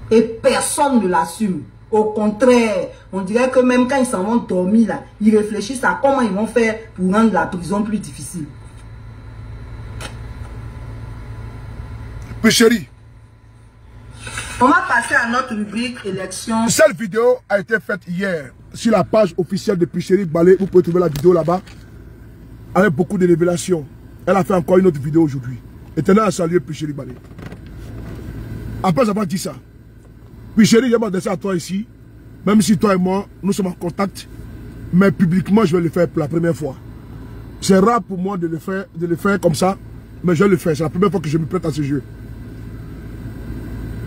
Et personne ne l'assume. Au contraire, on dirait que même quand ils s'en vont dormir là, ils réfléchissent à comment ils vont faire pour rendre la prison plus difficile. Boucherie. On va passer à notre rubrique élection. Cette vidéo a été faite hier sur la page officielle de Pichéric Balé. Vous pouvez trouver la vidéo là-bas avec beaucoup de révélations. Elle a fait encore une autre vidéo aujourd'hui. Et tenez à saluer Pichéric Balé. Après avoir dit ça, Pichéric, je vais m'adresser à toi ici. Même si toi et moi, nous sommes en contact. Mais publiquement, je vais le faire pour la première fois. C'est rare pour moi de le faire comme ça. Mais je vais le faire. C'est la première fois que je me prête à ce jeu.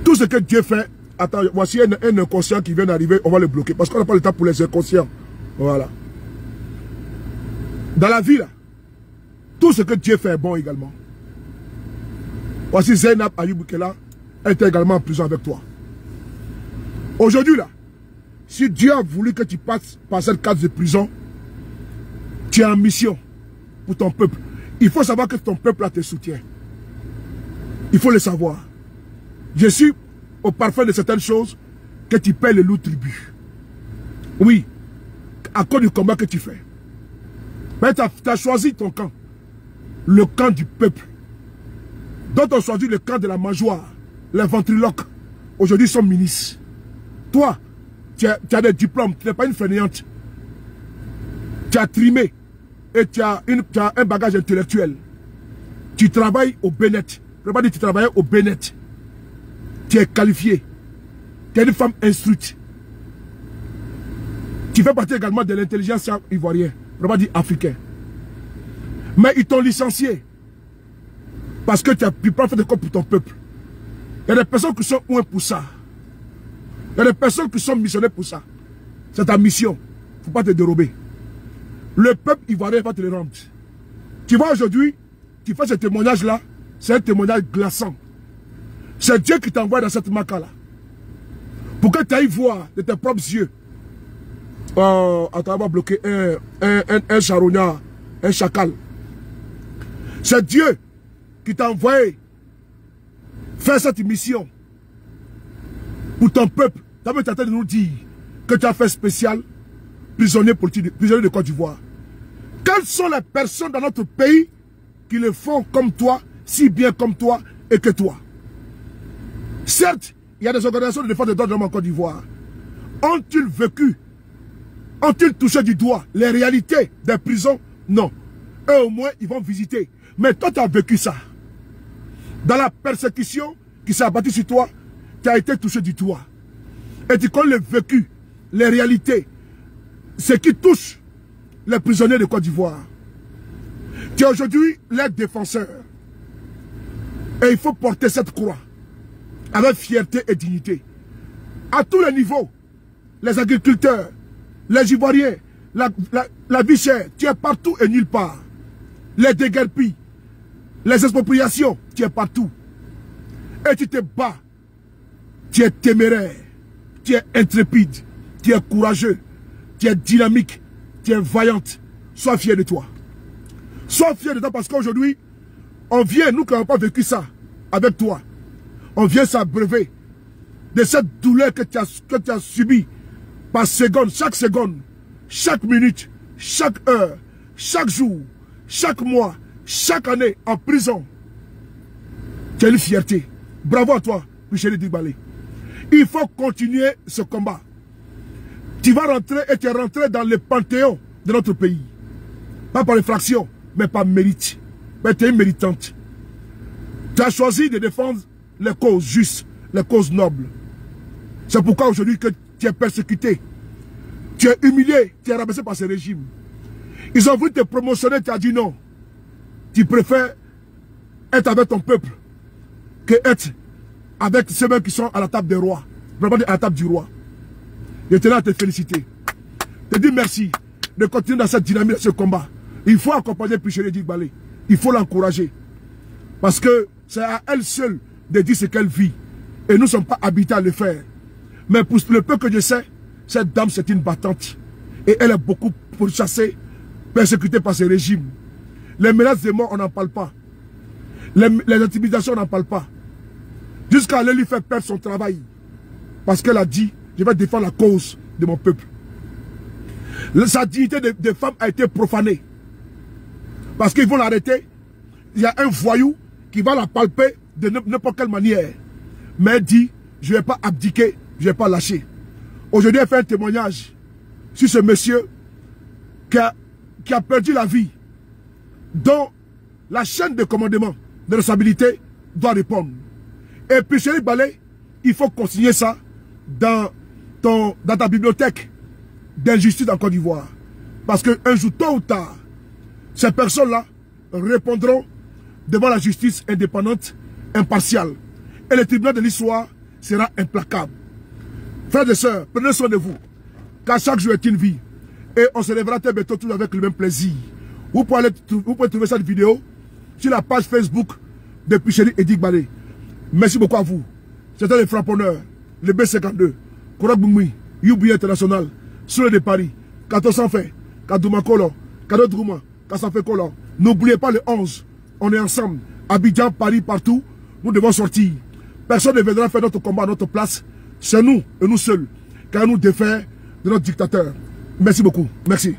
Tout ce que Dieu fait, attends, voici un inconscient qui vient d'arriver, on va le bloquer. Parce qu'on n'a pas le temps pour les inconscients. Voilà. Dans la vie, là, tout ce que Dieu fait est bon également. Voici Zainab Ayoub qui est là, elle était également en prison avec toi. Aujourd'hui, là, si Dieu a voulu que tu passes par cette case de prison, tu es en mission pour ton peuple. Il faut savoir que ton peuple là te soutient. Il faut le savoir. Je suis au parfum de certaines choses que tu paies le lourd tribut. Oui, à cause du combat que tu fais. Mais tu as choisi ton camp. Le camp du peuple. D'autres ont choisi le camp de la mangeoire. Les ventriloques. Aujourd'hui, sont ministres. Toi, tu as des diplômes. Tu n'es pas une fainéante. Tu as trimé. Et tu as un bagage intellectuel. Tu travailles au Bénet. Je ne veux pas dire que tu travailles au Bénet. Tu es qualifié. Tu es une femme instruite. Tu fais partie également de l'intelligence ivoirienne. Je ne veux pas dire africain. Mais ils t'ont licencié. Parce que tu n'as pas fait de quoi pour ton peuple. Il y a des personnes qui sont ouées pour ça. Il y a des personnes qui sont missionnées pour ça. C'est ta mission. Il ne faut pas te dérober. Le peuple ivoirien va te le rendre. Tu vois aujourd'hui, tu fais ce témoignage-là, c'est un témoignage glaçant. C'est Dieu qui t'envoie dans cette maca-là. Pour que tu ailles voir de tes propres yeux. Attends, on va bloquer un charognard, un chacal. C'est Dieu qui t'a envoyé faire cette mission pour ton peuple. Tu as tenté de nous dire que tu as fait spécial prisonnier politique, prisonnier de Côte d'Ivoire. Quelles sont les personnes dans notre pays qui le font comme toi, si bien comme toi et que toi? Certes, il y a des organisations de défense des droits de l'homme en Côte d'Ivoire. Ont-ils vécu? Ont-ils touché du doigt les réalités des prisons? Non. Eux au moins, ils vont visiter. Mais toi, tu as vécu ça. Dans la persécution qui s'est abattue sur toi, tu as été touché du doigt. Et tu connais le vécu, les réalités, ce qui touche les prisonniers de Côte d'Ivoire. Tu es aujourd'hui leur défenseur. Et il faut porter cette croix avec fierté et dignité. À tous les niveaux, les agriculteurs, les Ivoiriens, la vie chère, tu es partout et nulle part. Les déguerpis, les expropriations, tu es partout. Et tu te bats. Tu es téméraire, tu es intrépide, tu es courageux, tu es dynamique, tu es vaillante. Sois fier de toi. Sois fier de toi parce qu'aujourd'hui, on vient, nous qui n'avons pas vécu ça avec toi, on vient s'abreuver de cette douleur que tu as subie par seconde, chaque minute, chaque heure, chaque jour, chaque mois, chaque année en prison. Tu as une fierté. Bravo à toi, Pichéric Balé. Il faut continuer ce combat. Tu vas rentrer et tu es rentré dans le panthéon de notre pays. Pas par effraction, mais par mérite. Mais tu es une méritante. Tu as choisi de défendre les causes justes, les causes nobles. C'est pourquoi aujourd'hui que tu es persécuté. Tu es humilié, tu es rabaissé par ce régime. Ils ont voulu te promotionner, tu as dit non. Tu préfères être avec ton peuple que être avec ceux qui sont à la table des rois. Vraiment à la table du roi. Je tenais à te féliciter. Te dis merci de continuer dans cette dynamique, dans ce combat. Il faut accompagner Pichéric Balé. Il faut l'encourager. Parce que c'est à elle seule de dire ce qu'elle vit. Et nous ne sommes pas habités à le faire. Mais pour le peu que je sais, cette dame c'est une battante. Et elle est beaucoup pourchassée, persécutée par ce régime. Les menaces de mort, on n'en parle pas. Les intimidations, on n'en parle pas. Jusqu'à aller lui faire perdre son travail. Parce qu'elle a dit, je vais défendre la cause de mon peuple. Sa dignité de femme a été profanée. Parce qu'ils vont l'arrêter. Il y a un voyou qui va la palper de n'importe quelle manière. Mais elle dit, je ne vais pas abdiquer, je ne vais pas lâcher. Aujourd'hui, elle fait un témoignage sur ce monsieur qui a perdu la vie, dont la chaîne de commandement de responsabilité doit répondre. Et puis, chéri Balé, il faut consigner ça dans ta bibliothèque d'injustice en Côte d'Ivoire. Parce qu'un jour, tôt ou tard, ces personnes-là répondront devant la justice indépendante, impartiale. Et le tribunal de l'histoire sera implacable. Frères et sœurs, prenez soin de vous. Car chaque jour est une vie. Et on se lèvera très bientôt tous avec le même plaisir. Vous pouvez trouver cette vidéo sur la page Facebook de Chéri Edik Balé. Merci beaucoup à vous. C'était le frapponneur, le B52, Korak Boumi, Youbi International, Soleil de Paris, 1400 fait, Kadoumakolo, Kadot Gouma, Kassafe Kolo. N'oubliez pas le 11, on est ensemble. Abidjan, Paris, partout, nous devons sortir. Personne ne viendra faire notre combat à notre place. C'est nous et nous seuls, car nous défaire de notre dictateur. Merci beaucoup. Merci.